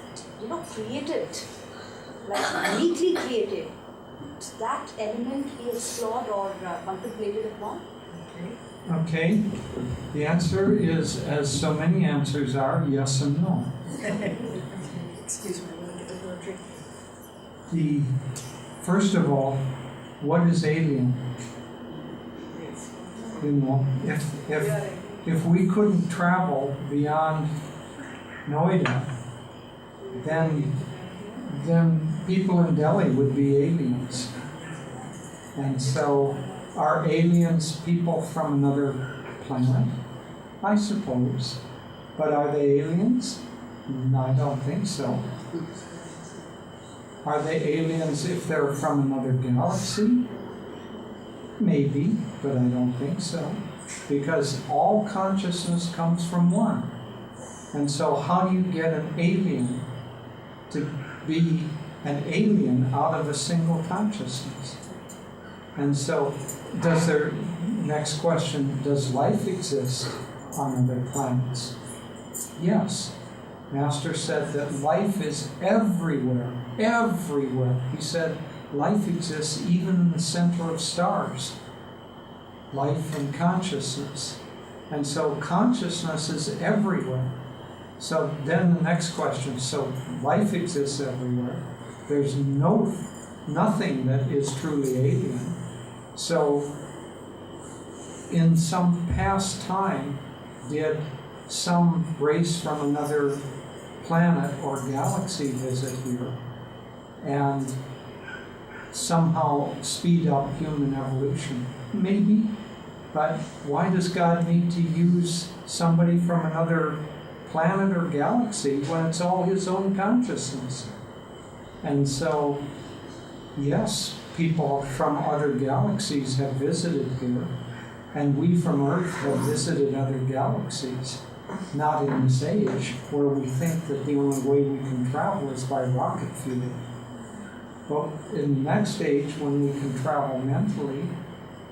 Speaker 6: created, like uniquely created, did that element be explored or contemplated upon?
Speaker 1: Okay. The answer is, as so many answers are, yes and no.
Speaker 2: Excuse me, I'm going to get a little drink.
Speaker 1: First of all, what is alien? If we couldn't travel beyond Noida, then people in Delhi would be aliens. And so, are aliens people from another planet? I suppose. But are they aliens? No, I don't think so. Are they aliens if they're from another galaxy? Maybe, but I don't think so. Because all consciousness comes from one. And so how do you get an alien to be an alien out of a single consciousness? And so, next question, does life exist on other planets? Yes. Master said that life is everywhere, everywhere. He said life exists even in the center of stars. Life and consciousness. And so consciousness is everywhere. So then the next question, so life exists everywhere. There's nothing that is truly alien. So in some past time, did some race from another planet or galaxy visit here and somehow speed up human evolution? Maybe, but why does God need to use somebody from another planet or galaxy when it's all His own consciousness? And so, yes, people from other galaxies have visited here, and we from Earth have visited other galaxies. Not in this age, where we think that the only way we can travel is by rocket fuel. But in the next age, when we can travel mentally,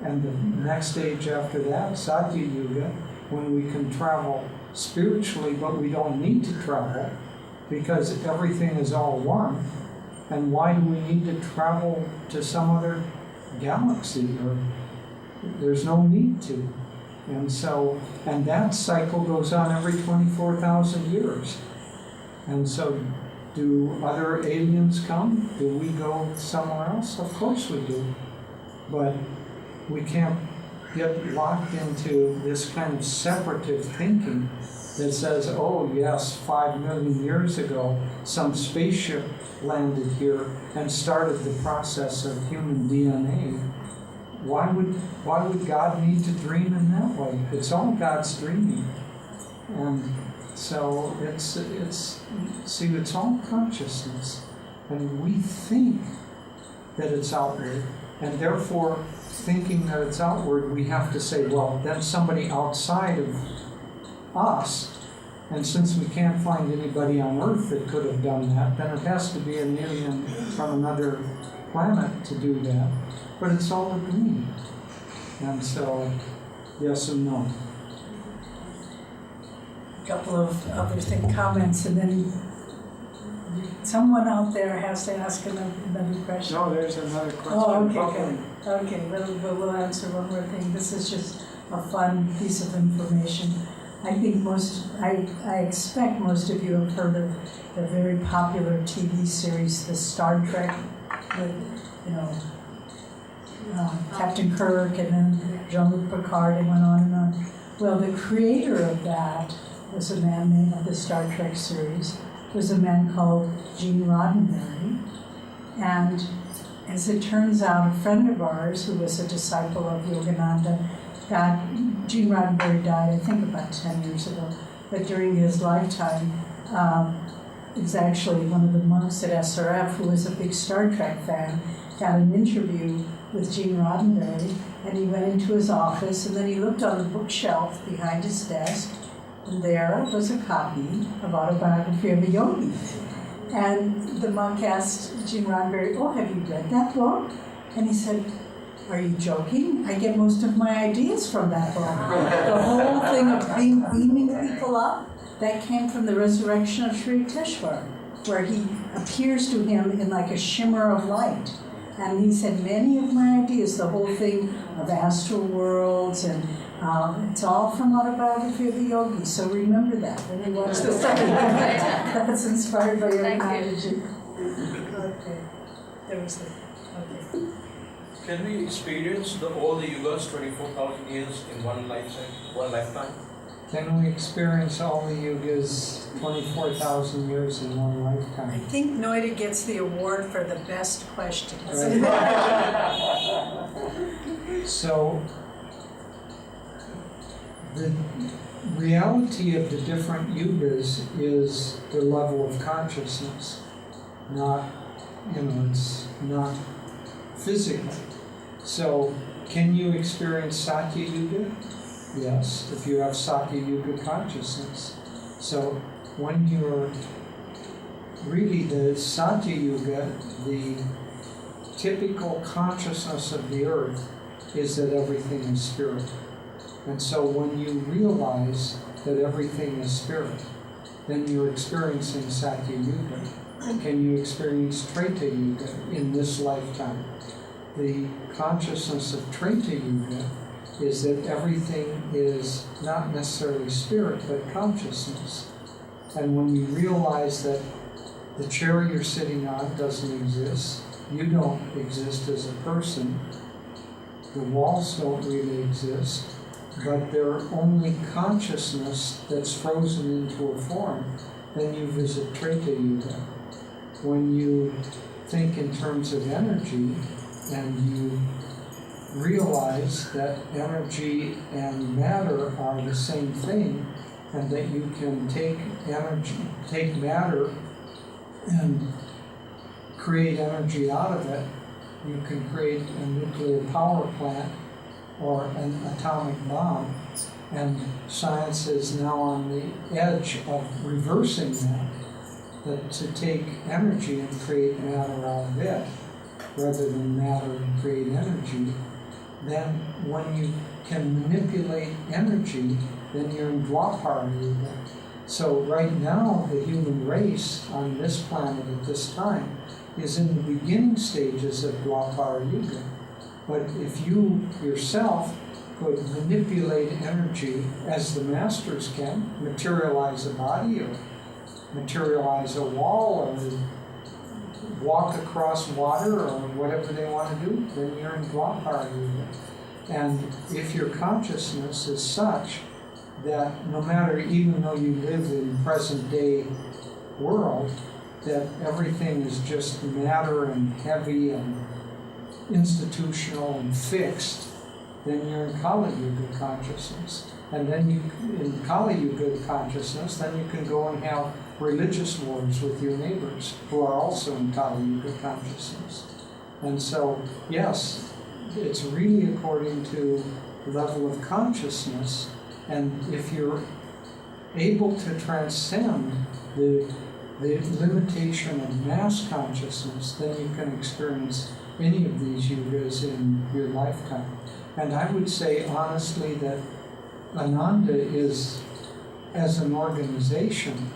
Speaker 1: and the next age after that, Satya Yuga, when we can travel spiritually, but we don't need to travel because everything is all one. And why do we need to travel to some other galaxy? Or there's no need to. And that cycle goes on every 24,000 years. And so, do other aliens come? Do we go somewhere else? Of course we do. But we can't get locked into this kind of separative thinking that says, oh yes, 5 million years ago, some spaceship landed here and started the process of human DNA. Why would God need to dream in that way? It's all God's dreaming. And so it's all consciousness. And we think that it's outward. And therefore, thinking that it's outward, we have to say, well, that's somebody outside of us. And since we can't find anybody on Earth that could have done that, then it has to be an alien from another planet to do that. But it's all a dream. And so, yes and no.
Speaker 2: A couple of other comments, and then someone out there has to ask another question.
Speaker 1: No, there's another question.
Speaker 2: Oh, okay, good. Okay, we'll answer one more thing. This is just a fun piece of information. I think I expect most of you have heard of the very popular TV series, the Star Trek, with, Captain Kirk and then Jean-Luc Picard, and went on and on. Well, the creator of that was a man named, of the Star Trek series, was a man called Gene Roddenberry. And as it turns out, a friend of ours who was a disciple of Yogananda, Gene Roddenberry died, I think, about 10 years ago. But during his lifetime, it was actually one of the monks at SRF, who was a big Star Trek fan, had an interview with Gene Roddenberry, and he went into his office, and then he looked on the bookshelf behind his desk, and there was a copy of Autobiography of a Yogi. And the monk asked Gene Roddenberry, oh, have you read that book? And he said, are you joking? I get most of my ideas from that book. The whole thing of beaming people up, that came from the resurrection of Sri Yukteswar, where he appears to him in like a shimmer of light. And he said, many of my ideas, the whole thing of astral worlds, and it's all from Autobiography of a Yogi. So remember that when you watch the second one. That's inspired by Yogananda. Okay, there was the, okay.
Speaker 7: Can we experience all the yugas, 24,000 years in one lifetime?
Speaker 1: Can we experience all the yugas, 24,000 years in one
Speaker 2: I
Speaker 1: lifetime?
Speaker 2: think Noida gets the award for the best questions.
Speaker 1: So, the reality of the different yugas is the level of consciousness, not, it's not physical. So, can you experience Satya Yuga? Yes, if you have Satya Yuga consciousness. So, when you're really the Satya Yuga, the typical consciousness of the earth is that everything is spirit. And so when you realize that everything is spirit, then you're experiencing Satya Yuga. Can you experience Treta Yuga in this lifetime? The consciousness of Treta Yuga is that everything is not necessarily spirit, but consciousness. And when you realize that the chair you're sitting on doesn't exist, you don't exist as a person, the walls don't really exist, but they're only consciousness that's frozen into a form, then you visit Treta Yuga. When you think in terms of energy and you realize that energy and matter are the same thing, and that you can take matter and create energy out of it, you can create a nuclear power plant or an atomic bomb. And science is now on the edge of reversing that to take energy and create matter out of it, rather than matter and create energy. Then when you can manipulate energy, then you're in Dwapara Yuga. So right now, the human race on this planet at this time is in the beginning stages of Dwapara Yuga. But if you yourself could manipulate energy as the masters can, materialize a body or materialize a wall or walk across water or whatever they want to do, then you're in Dwapara Yuga. And if your consciousness is such that no matter, even though you live in present day world, that everything is just matter and heavy and institutional and fixed, then you're in Kali Yuga consciousness. And then in Kali Yuga consciousness, then you can go and have religious wars with your neighbors who are also in Kali Yuga consciousness. And so, yes, it's really according to level of consciousness. And if you're able to transcend the limitation of mass consciousness, then you can experience any of these yugas in your lifetime. And I would say honestly that Ananda is, as an organization,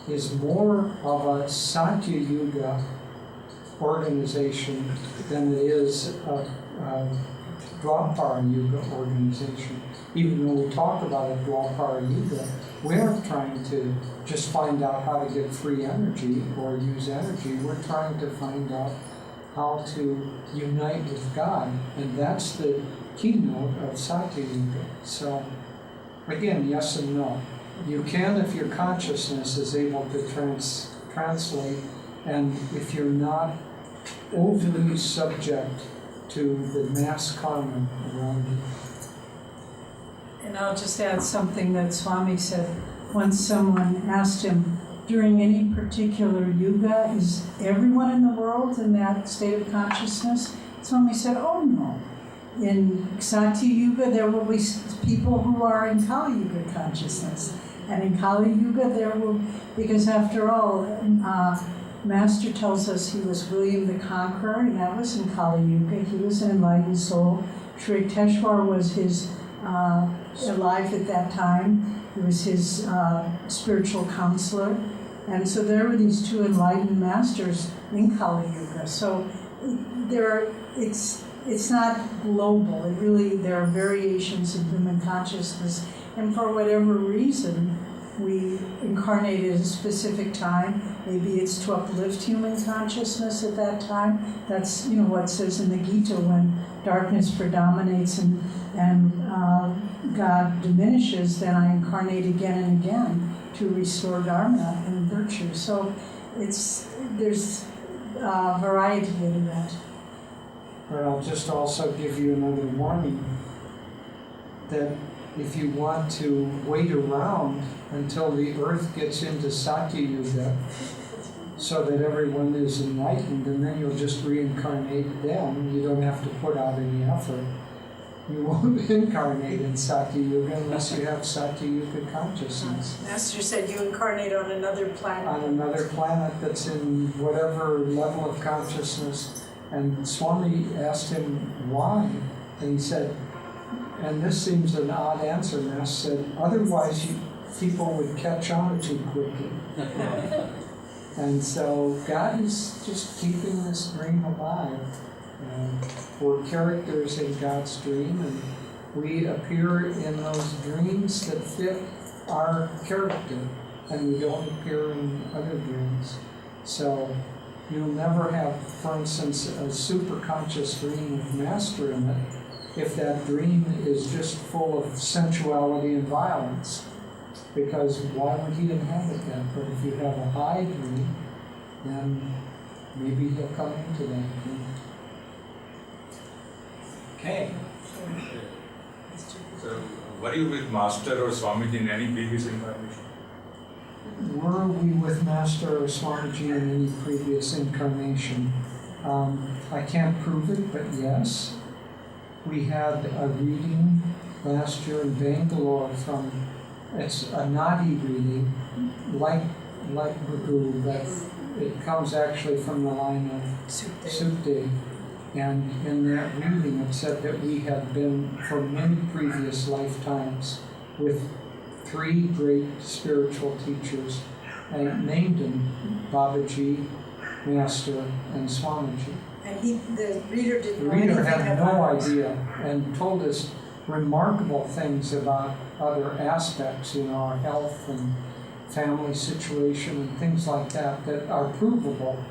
Speaker 1: is more of a Satya Yuga organization than it is a Dwapara Yuga organization. Even though we talk about a Dwapara Yuga, we're trying to just find out how to get free energy or use energy. We're trying to find out how to unite with God, and that's the keynote of Satya Yuga. So, again, yes and no. You can if your consciousness is able to translate, and if you're not overly subject to the mass karma around you.
Speaker 2: And I'll just add something that Swami said. Once someone asked him, during any particular yuga, is everyone in the world in that state of consciousness? Swami said, oh no. In Satya Yuga, there will be people who are in Kali Yuga consciousness. And in Kali Yuga, there will, because after all, Master tells us he was William the Conqueror, and that was in Kali Yuga. He was an enlightened soul. Sri Yukteswar was his, alive at that time. He was his spiritual counselor. And so there were these two enlightened masters in Kali Yuga. So it's not global. There are variations in human consciousness. And for whatever reason, we incarnated at a specific time. Maybe it's to uplift human consciousness at that time. That's what it says in the Gita, when darkness predominates and God diminishes, then I incarnate again and again to restore dharma and virtue. So there's variety in that.
Speaker 1: But I'll just also give you another warning that if you want to wait around until the earth gets into Satya Yuga so that everyone is enlightened, and then you'll just reincarnate then, you don't have to put out any effort. You won't incarnate in Satya Yuga unless you have Satya Yuga consciousness.
Speaker 2: Master said you incarnate on another planet.
Speaker 1: On another planet that's in whatever level of consciousness. And Swami asked him why, and he said, and this seems an odd answer, Master said, otherwise people would catch on too quickly. And so God is just keeping this dream alive. We're characters in God's dream, and we appear in those dreams that fit our character, and we don't appear in other dreams. So you'll never have, for instance, a super conscious dream with Master in it if that dream is just full of sensuality and violence, because why would he inhabit that? But if you have a high dream, then maybe he'll come into that dream.
Speaker 8: Okay. So, were you with Master or Swamiji in any previous incarnation?
Speaker 1: Were we with Master or Swamiji in any previous incarnation? I can't prove it, but yes. We had a reading last year in Bangalore it's a Nadi reading, like Guru, but it comes actually from the line of Sukdev. And in that reading it said that we had been for many previous lifetimes with 3 great spiritual teachers, and named them Babaji, Master, and Swamiji.
Speaker 2: And the reader didn't know
Speaker 1: The reader
Speaker 2: anything
Speaker 1: had
Speaker 2: about
Speaker 1: no
Speaker 2: it.
Speaker 1: idea and told us remarkable things about other aspects, our health and family situation and things like that are provable.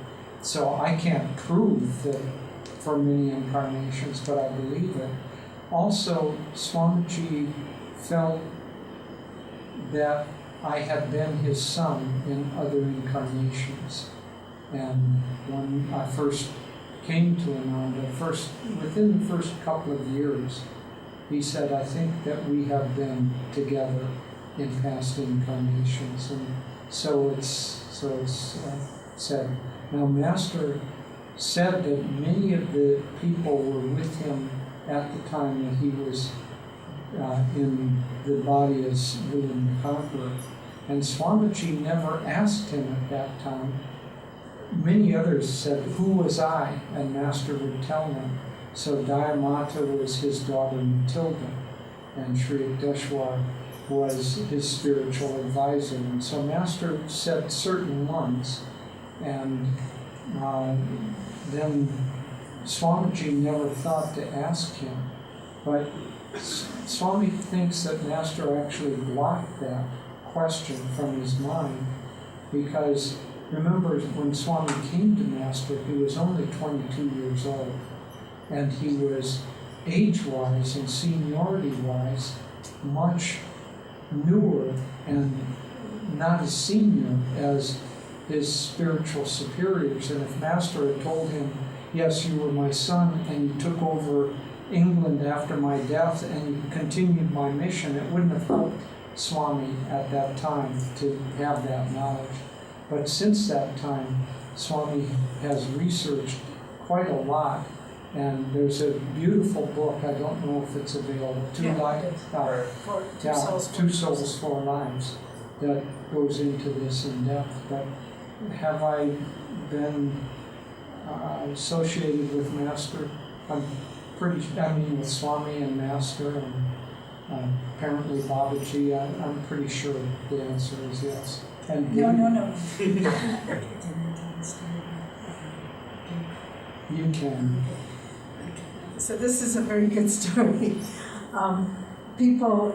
Speaker 1: So I can't prove that for many incarnations, but I believe it. Also, Swamiji felt that I had been his son in other incarnations. And when I first came to Ananda, within the first couple of years, he said, I think that we have been together in past incarnations. And so it's said. Now, Master said that many of the people were with him at the time that he was in the body as William the Conqueror. And Swamiji never asked him at that time. Many others said, who was I? And Master would tell them. So Dayamata was his daughter Matilda, and Sri Yukteswar was his spiritual advisor. And so Master said certain ones, and then Swamiji never thought to ask him. But Swami thinks that Master actually blocked that question from his mind, because remember, when Swami came to Master, he was only 22 years old, and he was age-wise and seniority-wise much newer and not as senior as his spiritual superiors. And if Master had told him, yes, you were my son and you took over England after my death and you continued my mission, it wouldn't have helped Swami at that time to have that knowledge. But since that time, Swami has researched quite a lot, and there's a beautiful book, I don't know if it's available, Two Souls, Four Lives, that goes into this in depth. But have I been associated with Master? With Swami and Master, and apparently Babaji, I'm pretty sure the answer is yes. And
Speaker 2: No.
Speaker 1: You can.
Speaker 2: So this is a very good story. People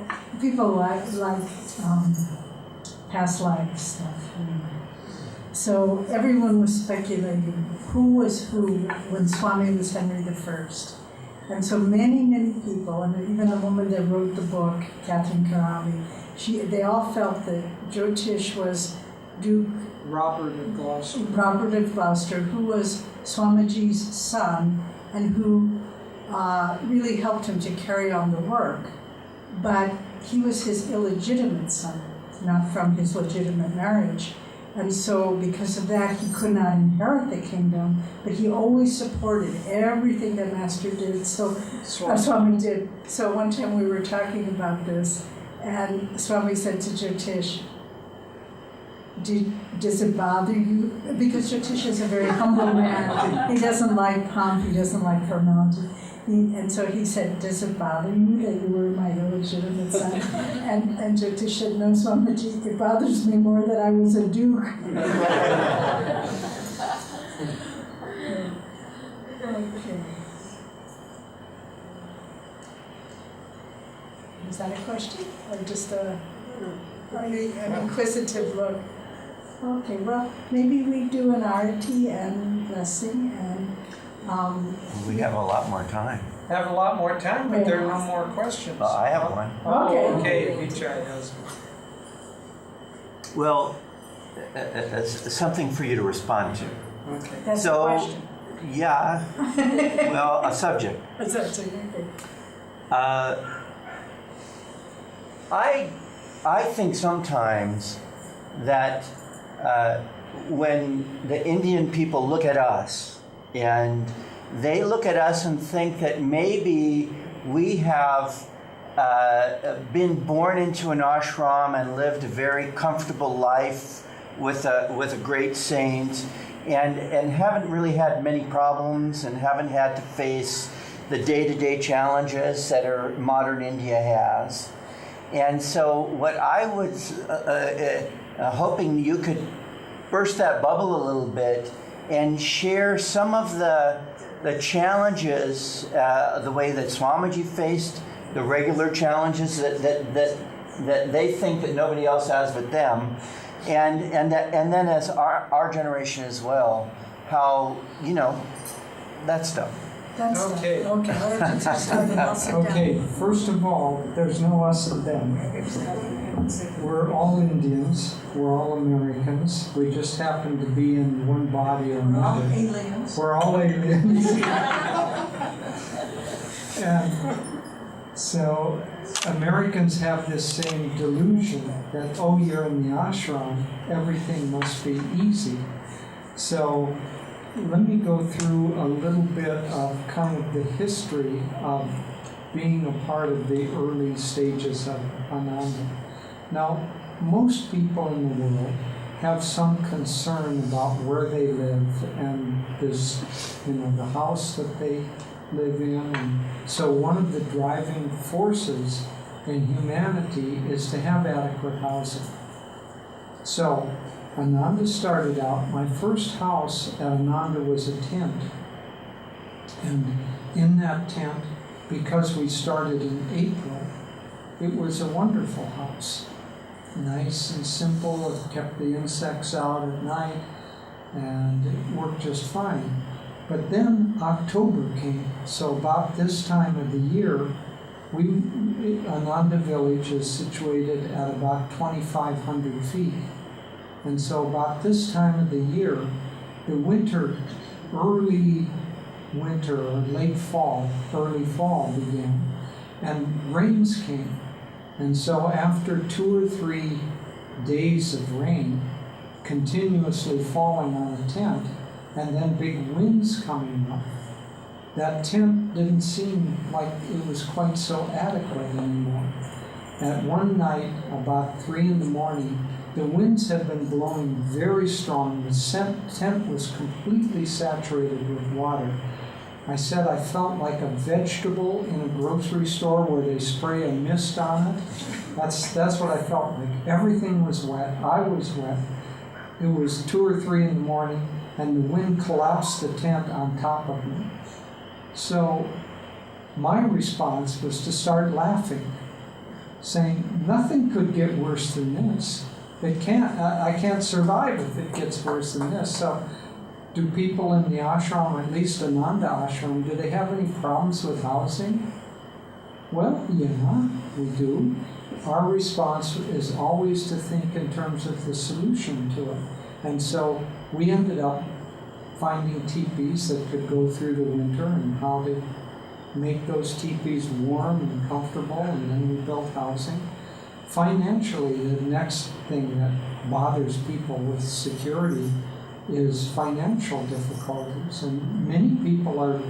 Speaker 2: like past life stuff. So everyone was speculating who was who when Swami was Henry I. And so many people, and even a woman that wrote the book, Catherine Karavi, they all felt that Jyotish was Duke
Speaker 1: Robert of Gloucester,
Speaker 2: who was Swamiji's son, and who really helped him to carry on the work. But he was his illegitimate son, not from his legitimate marriage. And so because of that, he could not inherit the kingdom, but he always supported everything that Master did. So Swami did. So one time we were talking about this, and Swami said to Jyotish, does it bother you? Because Jyotish is a very humble man. He doesn't like pomp, he doesn't like formality. And so he said, does it bother you that you were my illegitimate son? And Jyotish said, no, Swamiji, it bothers me more that I was a duke. Okay. Is that a question? Or just an inquisitive look? Okay, well, maybe we do an arati and blessing, and
Speaker 9: we have a lot more time.
Speaker 1: have a lot more time, but there are no more questions.
Speaker 9: I have one.
Speaker 1: Okay, Vichai has one.
Speaker 9: Well, something for you to respond to.
Speaker 1: Okay.
Speaker 2: That's
Speaker 9: So-
Speaker 2: the question.
Speaker 9: Yeah, well, a subject.
Speaker 2: That's it.
Speaker 9: I think sometimes that when the Indian people look at us, and they look at us and think that maybe we have been born into an ashram and lived a very comfortable life with a great saint, and haven't really had many problems and haven't had to face the day-to-day challenges that modern India has. And so what I was hoping you could burst that bubble a little bit and share some of the challenges, the way that Swamiji faced the regular challenges that they think that nobody else has but them, and then as our generation as well, how, you know, that stuff.
Speaker 2: That's
Speaker 1: Okay.
Speaker 2: Okay, why don't you just start and I'll sit
Speaker 1: Okay,
Speaker 2: down.
Speaker 1: first of all, there's no us and them. We're all Indians, we're all Americans, we just happen to be in one body or another.
Speaker 2: Aliens.
Speaker 1: We're all aliens. And so Americans have this same delusion that, oh, you're in the ashram, everything must be easy. So let me go through a little bit of kind of the history of being a part of the early stages of Ananda. Now, most people in the world have some concern about where they live and this, you know, the house that they live in. And so one of the driving forces in humanity is to have adequate housing. So Ananda started out, my first house at Ananda was a tent. And in that tent, because we started in April, it was a wonderful house. Nice and simple, it kept the insects out at night, and it worked just fine. But then October came, so about this time of the year, Ananda village is situated at about 2,500 feet. And so about this time of the year, the winter, early winter or late fall, early fall began, and rains came. And so after 2 or 3 days of rain, continuously falling on a tent, and then big winds coming up, that tent didn't seem like it was quite so adequate anymore. At one night, about 3 in the morning, the winds had been blowing very strong. The tent was completely saturated with water. I said I felt like a vegetable in a grocery store where they spray a mist on it. That's what I felt like. Everything was wet. I was wet. It was 2 or 3 in the morning, and the wind collapsed the tent on top of me. So my response was to start laughing, saying, nothing could get worse than this. I can't survive if it gets worse than this. So do people in the ashram, at least Ananda ashram, do they have any problems with housing? Well, yeah, we do. Our response is always to think in terms of the solution to it. And so we ended up finding teepees that could go through the winter and how to make those teepees warm and comfortable, and then we built housing. Financially, the next thing that bothers people with security is financial difficulties, and many people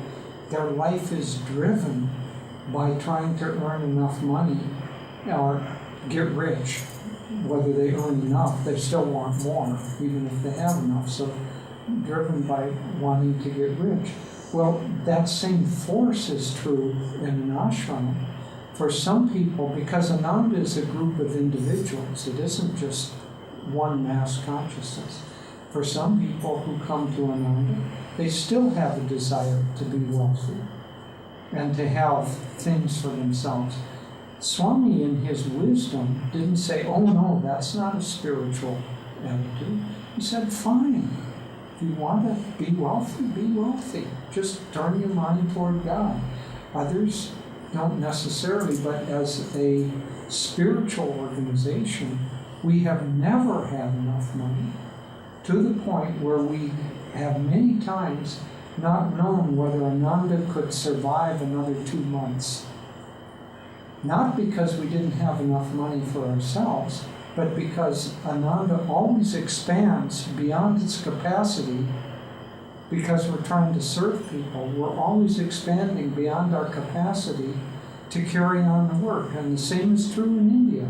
Speaker 1: their life is driven by trying to earn enough money or get rich. Whether they earn enough, they still want more, even if they have enough, so driven by wanting to get rich. Well, that same force is true in an ashram. For some people, because Ananda is a group of individuals, it isn't just one mass consciousness. For some people who come to Ananda, they still have a desire to be wealthy and to have things for themselves. Swami, in his wisdom, didn't say, oh no, that's not a spiritual attitude. He said, fine, if you want to be wealthy, be wealthy. Just turn your mind toward God. Others don't necessarily, but as a spiritual organization, we have never had enough money, to the point where we have many times not known whether Ananda could survive another 2 months. Not because we didn't have enough money for ourselves, but because Ananda always expands beyond its capacity, because we're trying to serve people. We're always expanding beyond our capacity to carry on the work. And the same is true in India.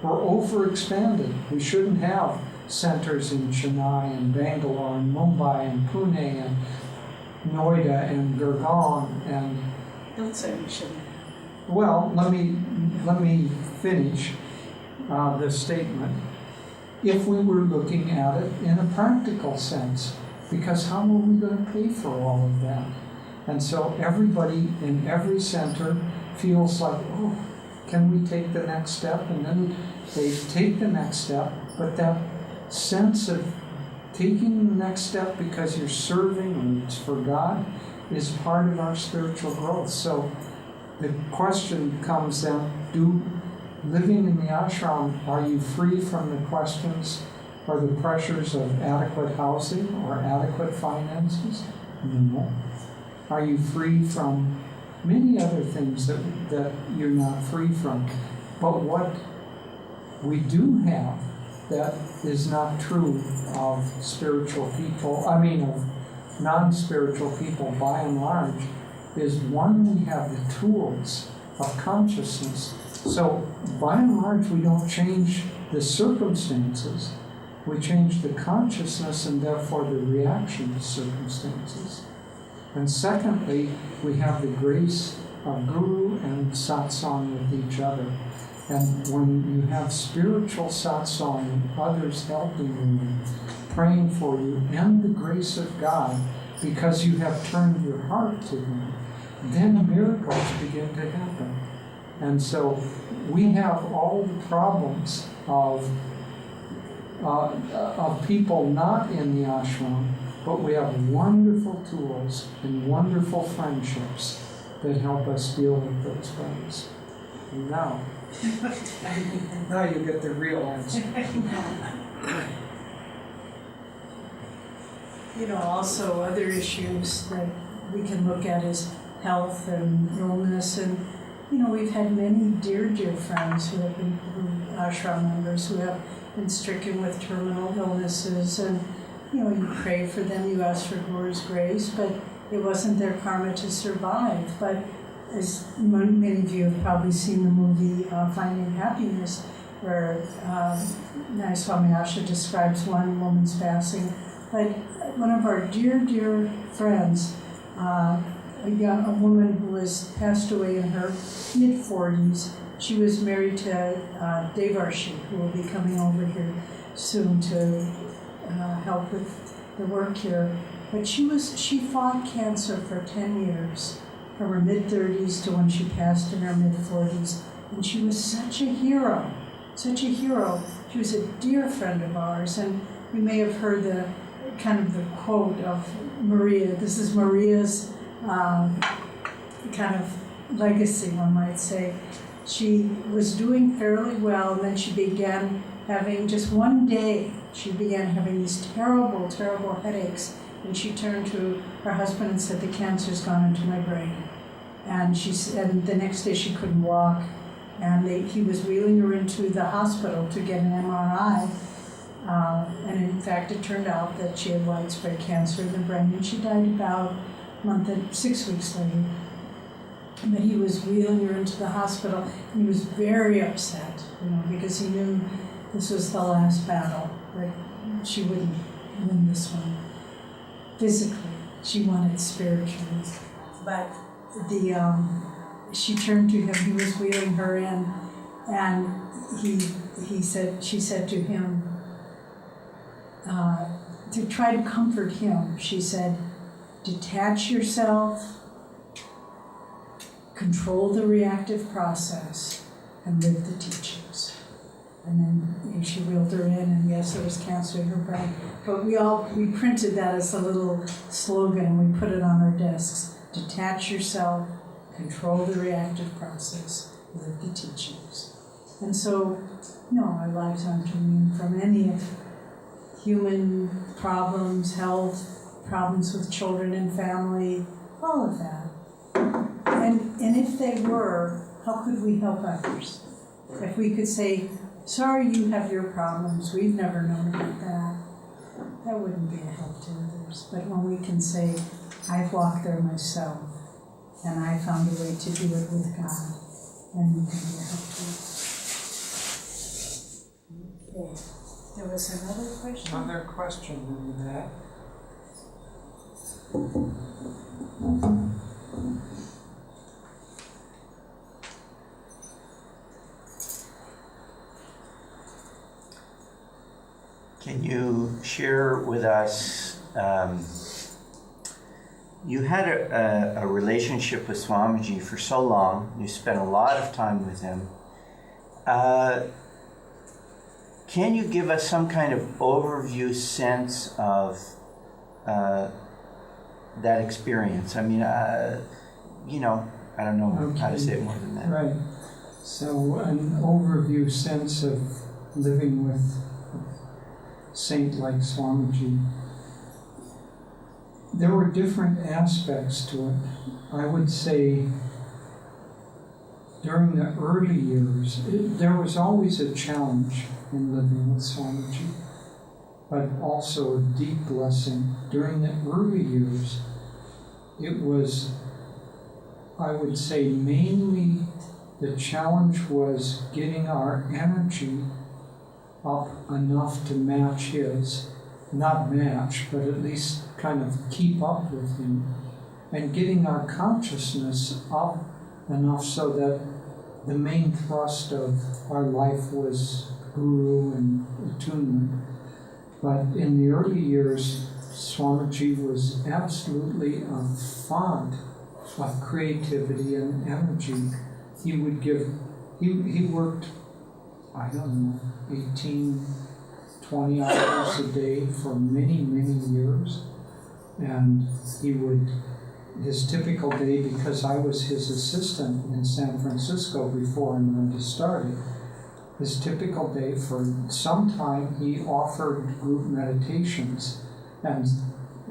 Speaker 1: We're overexpanded. We shouldn't have centers in Chennai and Bangalore and Mumbai and Pune and Noida and Gurgaon and...
Speaker 2: Don't say we shouldn't.
Speaker 1: Well, let me finish the statement. If we were looking at it in a practical sense, because how are we going to pay for all of that? And so everybody in every center feels like, oh, can we take the next step? And then they take the next step, but that sense of taking the next step because you're serving and it's for God is part of our spiritual growth. So the question comes then, living in the ashram, are you free from the questions or the pressures of adequate housing or adequate finances? No. Are you free from many other things that you're not free from? But what we do have that is not true of spiritual people, of non-spiritual people by and large, is one, we have the tools of consciousness. So by and large, we don't change the circumstances. We change the consciousness and therefore the reaction to circumstances. And secondly, we have the grace of Guru and Satsang with each other. And when you have spiritual satsang and others helping you and praying for you and the grace of God, because you have turned your heart to Him, then miracles begin to happen. And so we have all the problems of people not in the ashram, but we have wonderful tools and wonderful friendships that help us deal with those problems. And now you get the real answer.
Speaker 2: Also other issues that we can look at is health and illness, and we've had many dear friends who have been ashram members who have been stricken with terminal illnesses, and you pray for them, you ask for Guru's grace, but it wasn't their karma to survive. But as many of you have probably seen the movie Finding Happiness, where Nayaswamis describes one woman's passing. But one of our dear friends, a woman who was passed away in her mid-40s, she was married to Devarshi, who will be coming over here soon to help with the work here. But she fought cancer for 10 years, from her mid-30s to when she passed in her mid-40s. And she was such a hero. She was a dear friend of ours, and you may have heard the quote of Maria. This is Maria's kind of legacy, one might say. She was doing fairly well, and then she began having, just one day, she began having these terrible headaches. And she turned to her husband and said, "The cancer's gone into my brain." And and the next day she couldn't walk. And he was wheeling her into the hospital to get an MRI. And in fact, it turned out that she had widespread cancer in the brain. And she died about 6 weeks later. But he was wheeling her into the hospital. And he was very upset, because he knew this was the last battle, that she wouldn't win this one. Physically, she won it spiritually. But she turned to him, he was wheeling her in, and she said to him, to try to comfort him, she said, "Detach yourself, control the reactive process, and live the teachings." And then she wheeled her in, and yes, there was cancer in her brain. But we printed that as a little slogan, and we put it on our desks. Detach yourself, control the reactive process, live the teachings. And so, no, our lives aren't immune from any of human problems, health, problems with children and family, all of that. And if they were, how could we help others? If we could say, sorry you have your problems, we've never known about that, that wouldn't be a help to others. But when we can say, I've walked there myself, and I found a way to do it with God, then we can be a help to others. Okay. There was another question?
Speaker 1: Another question in that.
Speaker 9: Can you share with us, you had a relationship with Swamiji for so long, you spent a lot of time with him. Can you give us some kind of overview sense of that experience? I mean, you know, I don't know how to say it more than that.
Speaker 1: Right. So an overview sense of living with a saint like Swamiji. There were different aspects to it. I would say during the early years, there was always a challenge in living with Swamiji, but also a deep blessing. During the early years, it was, I would say, mainly the challenge was getting our energy up enough to match his, not match, but at least kind of keep up with him, and getting our consciousness up enough so that the main thrust of our life was guru and attunement. But in the early years, Swamiji was absolutely a font of creativity and energy. He would give, he worked, I don't know, 18, 20 hours a day for many, many years. And he would, his typical day, because I was his assistant in San Francisco before Noida started, his typical day for some time he offered group meditations, and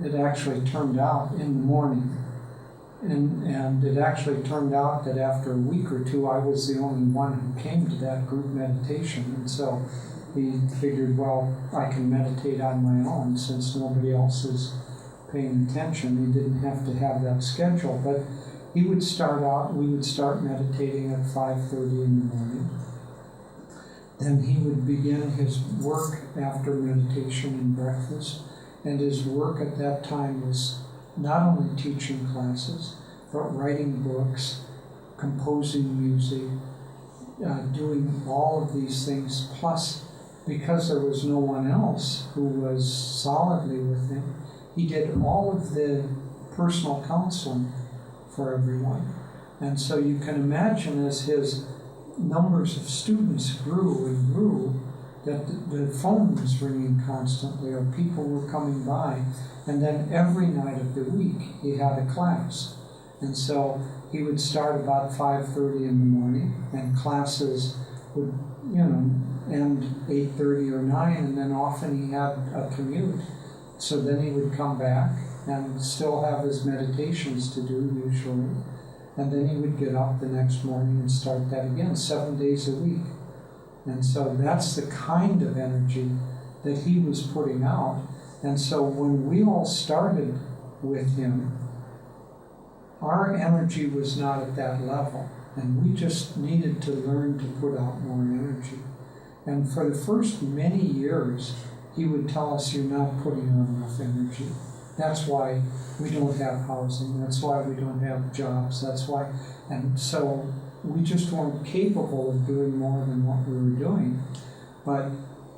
Speaker 1: it actually turned out in the morning. And it actually turned out that after a week or two I was the only one who came to that group meditation, and so he figured, well, I can meditate on my own since nobody else is paying attention. He didn't have to have that schedule, but he would start out, we would start meditating at 5:30 in the morning. Then he would begin his work after meditation and breakfast, and his work at that time was not only teaching classes, but writing books, composing music, doing all of these things. Plus, because there was no one else who was solidly with him, he did all of the personal counseling for everyone. And so you can imagine as his numbers of students grew and grew, that the phone was ringing constantly, or people were coming by, and then every night of the week he had a class. And so he would start about 5:30 in the morning, and classes would, end 8:30 or 9, and then often he had a commute. So then he would come back and still have his meditations to do usually, and then he would get up the next morning and start that again, 7 days a week. And so that's the kind of energy that he was putting out. And so when we all started with him, our energy was not at that level, and we just needed to learn to put out more energy. And for the first many years, he would tell us, you're not putting out enough energy. That's why we don't have housing, that's why we don't have jobs, that's why. And so we just weren't capable of doing more than what we were doing. But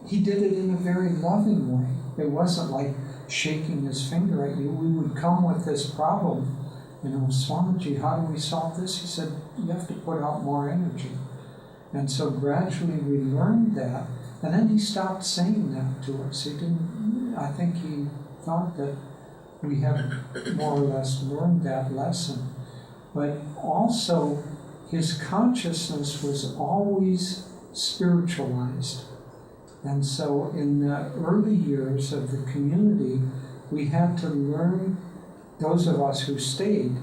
Speaker 1: he did it in a very loving way. It wasn't like shaking his finger at you. We would come with this problem, Swamiji, how do we solve this? He said, you have to put out more energy. And so gradually we learned that, and then he stopped saying that to us. I think he thought that we had more or less learned that lesson. but also his consciousness was always spiritualized. And so in the early years of the community, we had to learn, those of us who stayed,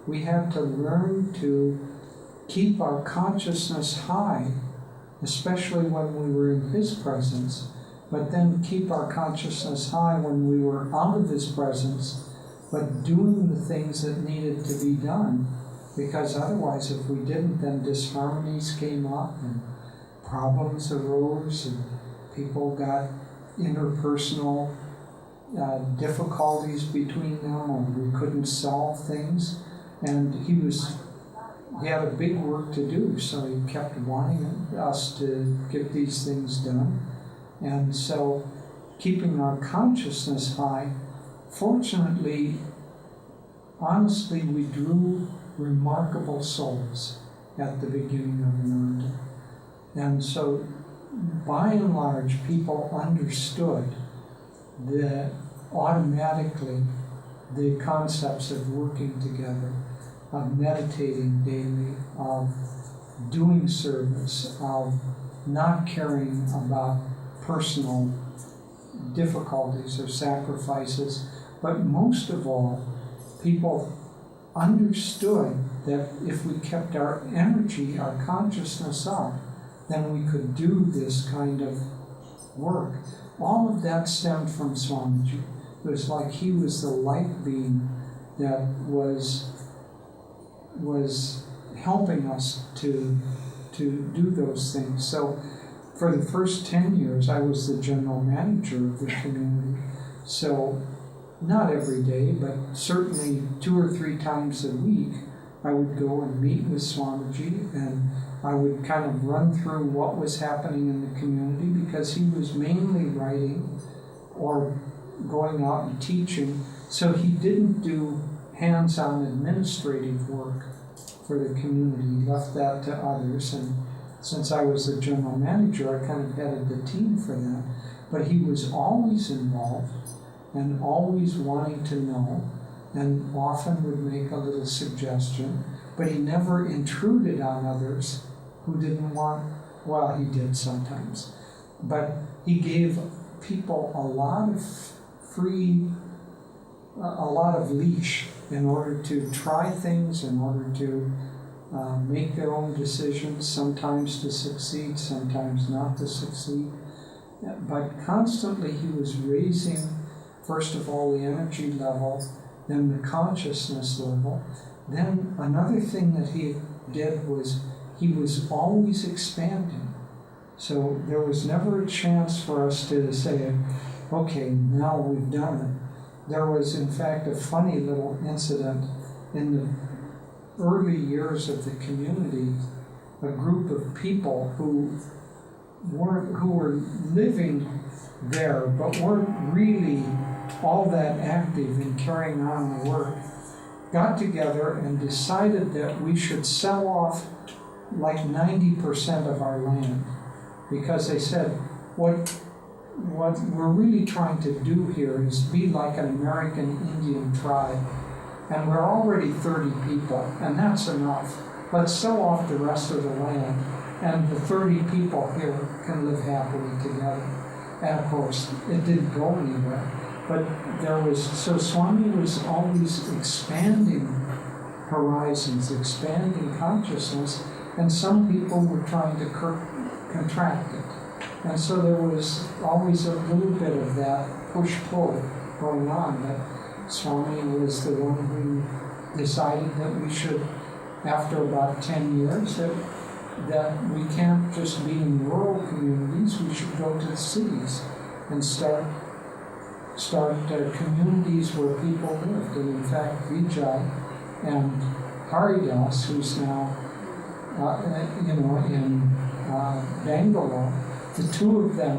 Speaker 1: we had to learn to keep our consciousness high, especially when we were in his presence, but then keep our consciousness high when we were out of his presence, but doing the things that needed to be done, because otherwise if we didn't, then disharmonies came up and problems arose and people got interpersonal difficulties between them, or we couldn't solve things. And he had a big work to do, so he kept wanting us to get these things done. And so keeping our consciousness high, fortunately, honestly, we drew remarkable souls at the beginning of Ananda. And so by and large, people understood that automatically the concepts of working together, of meditating daily, of doing service, of not caring about personal difficulties or sacrifices, but most of all, people understood that if we kept our energy, our consciousness up, then we could do this kind of work. All of that stemmed from Swamiji. It was like he was the light being that was helping us to do those things. So for the first 10 years, I was the general manager of the community. So not every day, but certainly 2 or 3 times a week, I would go and meet with Swamiji, and I would kind of run through what was happening in the community, because he was mainly writing or going out and teaching, so he didn't do hands-on administrative work for the community. He left that to others, and since I was the general manager, I kind of headed the team for that. But he was always involved and always wanting to know, and often would make a little suggestion, but he never intruded on others who didn't want, well, he did sometimes, but he gave people a lot of a lot of leash in order to try things, in order to make their own decisions, sometimes to succeed, sometimes not to succeed. But constantly he was raising, first of all, the energy level, then the consciousness level. Then another thing that he did was he was always expanding. So there was never a chance for us to say, okay, now we've done it. There was, in fact, a funny little incident in the early years of the community. A group of people who were living there but weren't really all that active in carrying on the work, got together and decided that we should sell off like 90% of our land, because they said, what we're really trying to do here is be like an American Indian tribe, and we're already 30 people, and that's enough. Let's sell off the rest of the land, and the 30 people here can live happily together. And of course, it didn't go anywhere. But so Swami was always expanding horizons, expanding consciousness, and some people were trying to contract it. And so there was always a little bit of that push-pull going on, that Swami was the one who decided that we should, after about 10 years, that we can't just be in rural communities, we should go to the cities and start communities where people lived. And in fact, Vijay and Haridas, who's now in Bangalore, the two of them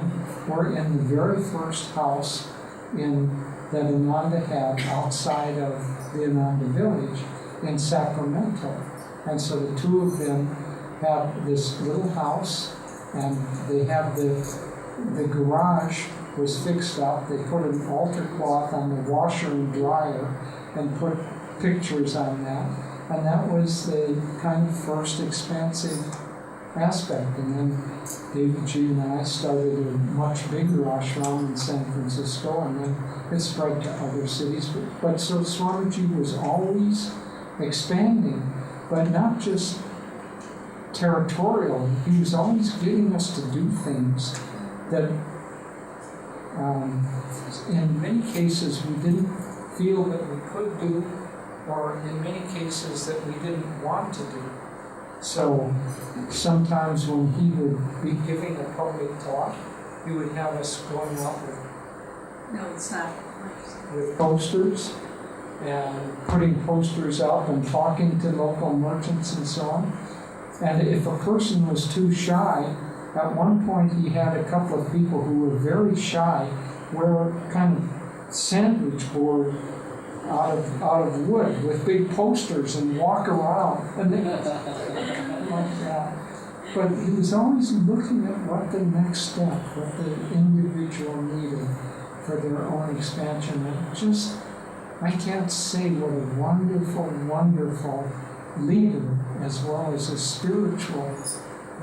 Speaker 1: were in the very first house that Ananda had outside of the Ananda village in Sacramento. And so the two of them have this little house, and they have the garage was fixed up. They put an altar cloth on the washer and dryer and put pictures on that. And that was the kind of first expansive aspect. And then David G. and I started a much bigger ashram in San Francisco, and then it spread to other cities. But so Swamiji was always expanding, but not just territorial. He was always getting us to do things that in many cases we didn't feel that we could do, or in many cases that we didn't want to do. So sometimes when he would be giving a public talk, he would have us going out with posters and putting posters up and talking to local merchants and so on. And if a person was too shy, at one point he had a couple of people who were very shy wear a kind of sandwich board out of wood with big posters and walk around and like that. But he was always looking at what the next step, what the individual needed for their own expansion. And just, I can't say what a wonderful, wonderful leader as well as a spiritual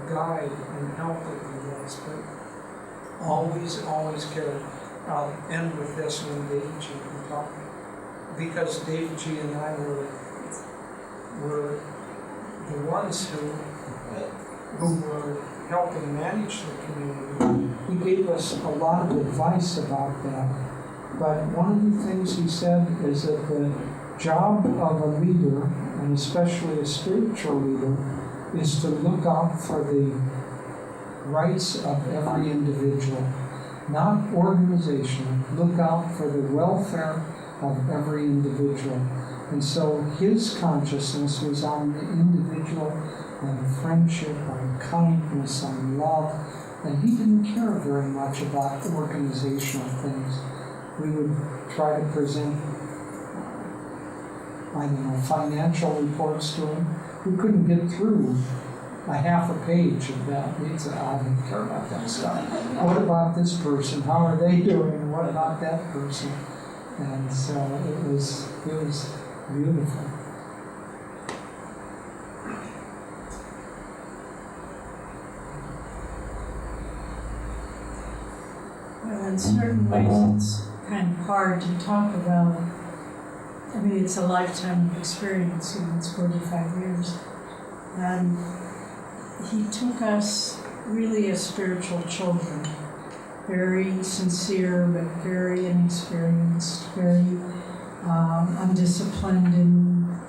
Speaker 1: guide and helper he was, but always cared. I'll end with this when David G. can talk, because David G. and I were the ones who were helping manage the community. He gave us a lot of advice about that. But one of the things he said is that the job of a leader, and especially a spiritual leader, is to look out for the rights of every individual, not organizational. Look out for the welfare of every individual. And so his consciousness was on the individual, on friendship, on kindness, on love, and he didn't care very much about organizational things. We would try to present, financial reports to him. We couldn't get through a half a page of that. He'd say, I don't care about that stuff. What about this person? How are they doing? What about that person? And so it was beautiful.
Speaker 2: Well, in certain ways, it's kind of hard to talk about. I mean, it's a lifetime of experience, it's 45 years. And he took us really as spiritual children, very sincere, but very inexperienced, very undisciplined in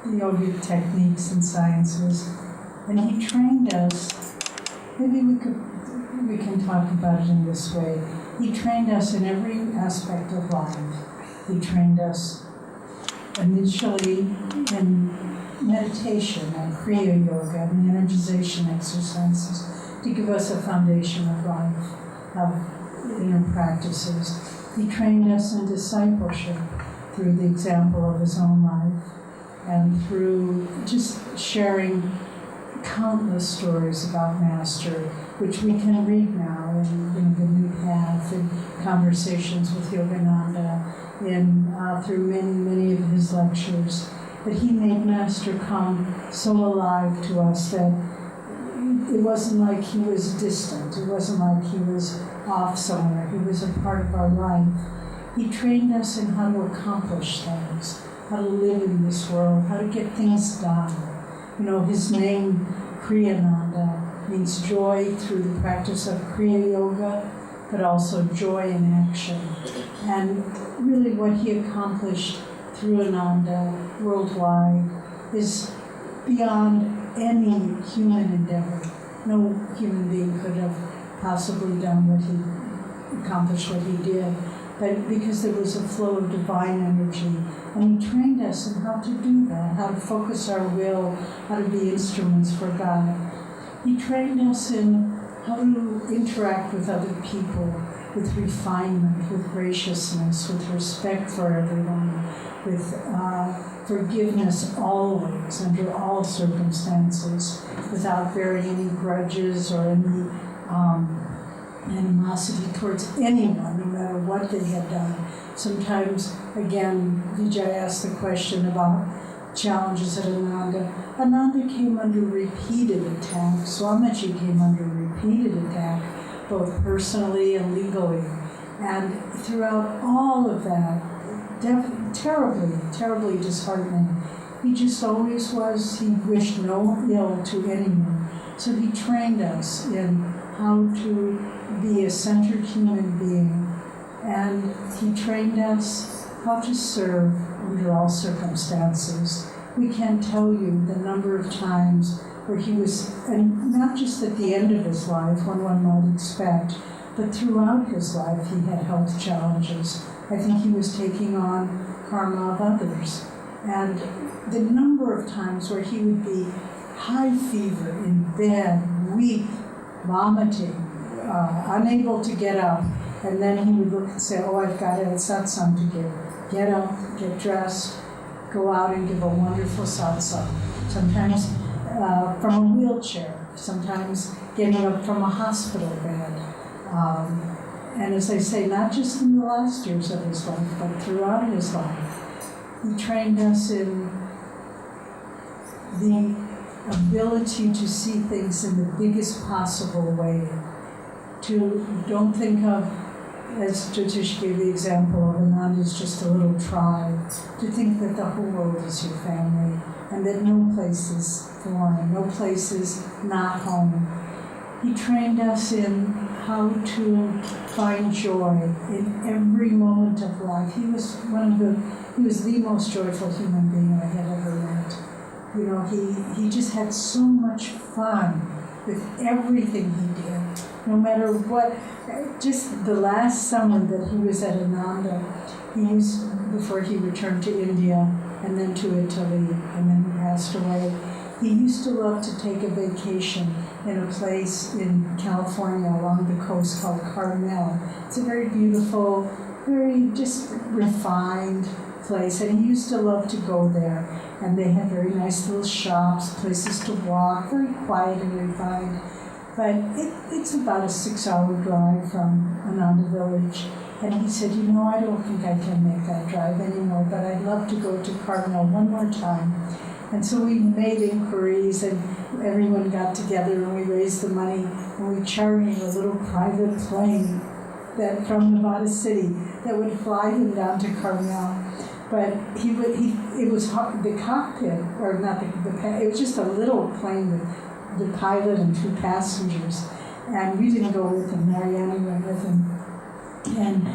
Speaker 2: yogic techniques and sciences. And he trained us, maybe we can talk about it in this way. He trained us in every aspect of life. He trained us initially in meditation and Kriya Yoga and energization exercises to give us a foundation of life, of inner practices. He trained us in discipleship through the example of his own life and through just sharing countless stories about Master, which we can read now in The New Path, in Conversations with Yogananda, through many of his lectures. But he made Master come so alive to us that it wasn't like he was distant. It wasn't like he was off somewhere. He was a part of our life. He trained us in how to accomplish things, how to live in this world, how to get things done. His name, Kriyananda, means joy through the practice of Kriya Yoga, but also joy in action. And really what he accomplished through Ananda worldwide is beyond any human endeavor. No human being could have possibly done accomplished what he did. But because there was a flow of divine energy, and he trained us in how to do that, how to focus our will, how to be instruments for God. He trained us in how to interact with other people, with refinement, with graciousness, with respect for everyone, with forgiveness always, under all circumstances, without bearing any grudges or any animosity towards anyone, no matter what they had done. Sometimes, again, Vijay asked the question about challenges at Ananda. Ananda came under repeated attack. Swamiji came under repeated attack, both personally and legally. And throughout all of that, terribly, terribly disheartening. He just always was, he wished no ill to anyone. So he trained us in how to be a centered human being. And he trained us how to serve under all circumstances. We can't tell you the number of times where he was, and not just at the end of his life, when one might expect, but throughout his life he had health challenges. I think he was taking on karma of others. And the number of times where he would be high fever, in bed, weak, vomiting, unable to get up, and then he would look and say, oh, I've got a satsang to give. Get up, get dressed, go out and give a wonderful satsang. Sometimes from a wheelchair, sometimes getting up from a hospital bed. And as I say, not just in the last years of his life, but throughout his life, he trained us in the ability to see things in the biggest possible way. Don't think of, as Jyotish gave the example of Ananda is just a little tribe, to think that the whole world is your family, and that no place is foreign, no place is not home. He trained us in how to find joy in every moment of life. He was the most joyful human being I had ever met. You know, he just had so much fun with everything he did, no matter what. Just the last summer that he was at Ananda, before he returned to India and then to Italy and then he passed away, he used to love to take a vacation in a place in California along the coast called Carmel. It's a very beautiful, very just refined place, and he used to love to go there. And they had very nice little shops, places to walk, very quiet and refined. But it's about a 6-hour drive from Ananda Village. And he said, you know, I don't think I can make that drive anymore, but I'd love to go to Carmel one more time. And so we made inquiries, and everyone got together, and we raised the money, and we chartered a little private plane that from Nevada City that would fly him down to Carmel. But it was hard, the cockpit, or not it was just a little plane with the pilot and 2 passengers. And we didn't go with him, Mariana went with him. And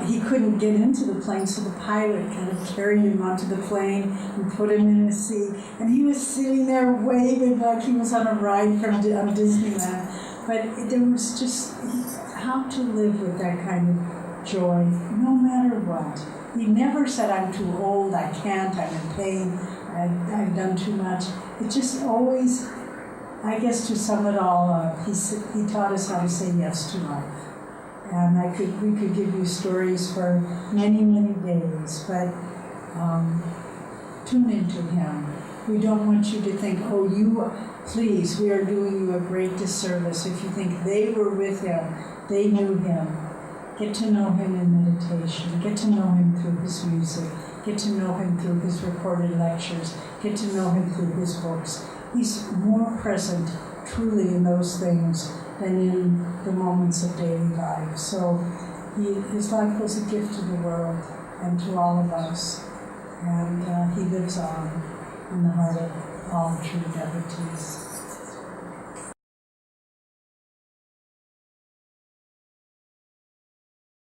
Speaker 2: he couldn't get into the plane, so the pilot kind of carried him onto the plane and put him in a seat. And he was sitting there waving like he was on a ride from on Disneyland. But there was just how to live with that kind of joy, no matter what. He never said, I'm too old, I can't, I'm in pain, I've done too much. It just always, I guess to sum it all up, he taught us how to say yes to life. And we could give you stories for many, many days, but tune into him. We don't want you to think, oh, please, we are doing you a great disservice if you think they were with him, they knew him. Get to know him in meditation, get to know him through his music, get to know him through his recorded lectures, get to know him through his books. He's more present truly in those things than in the moments of daily life. So his life was a gift to the world and to all of us. And he lives on in the heart of all true devotees.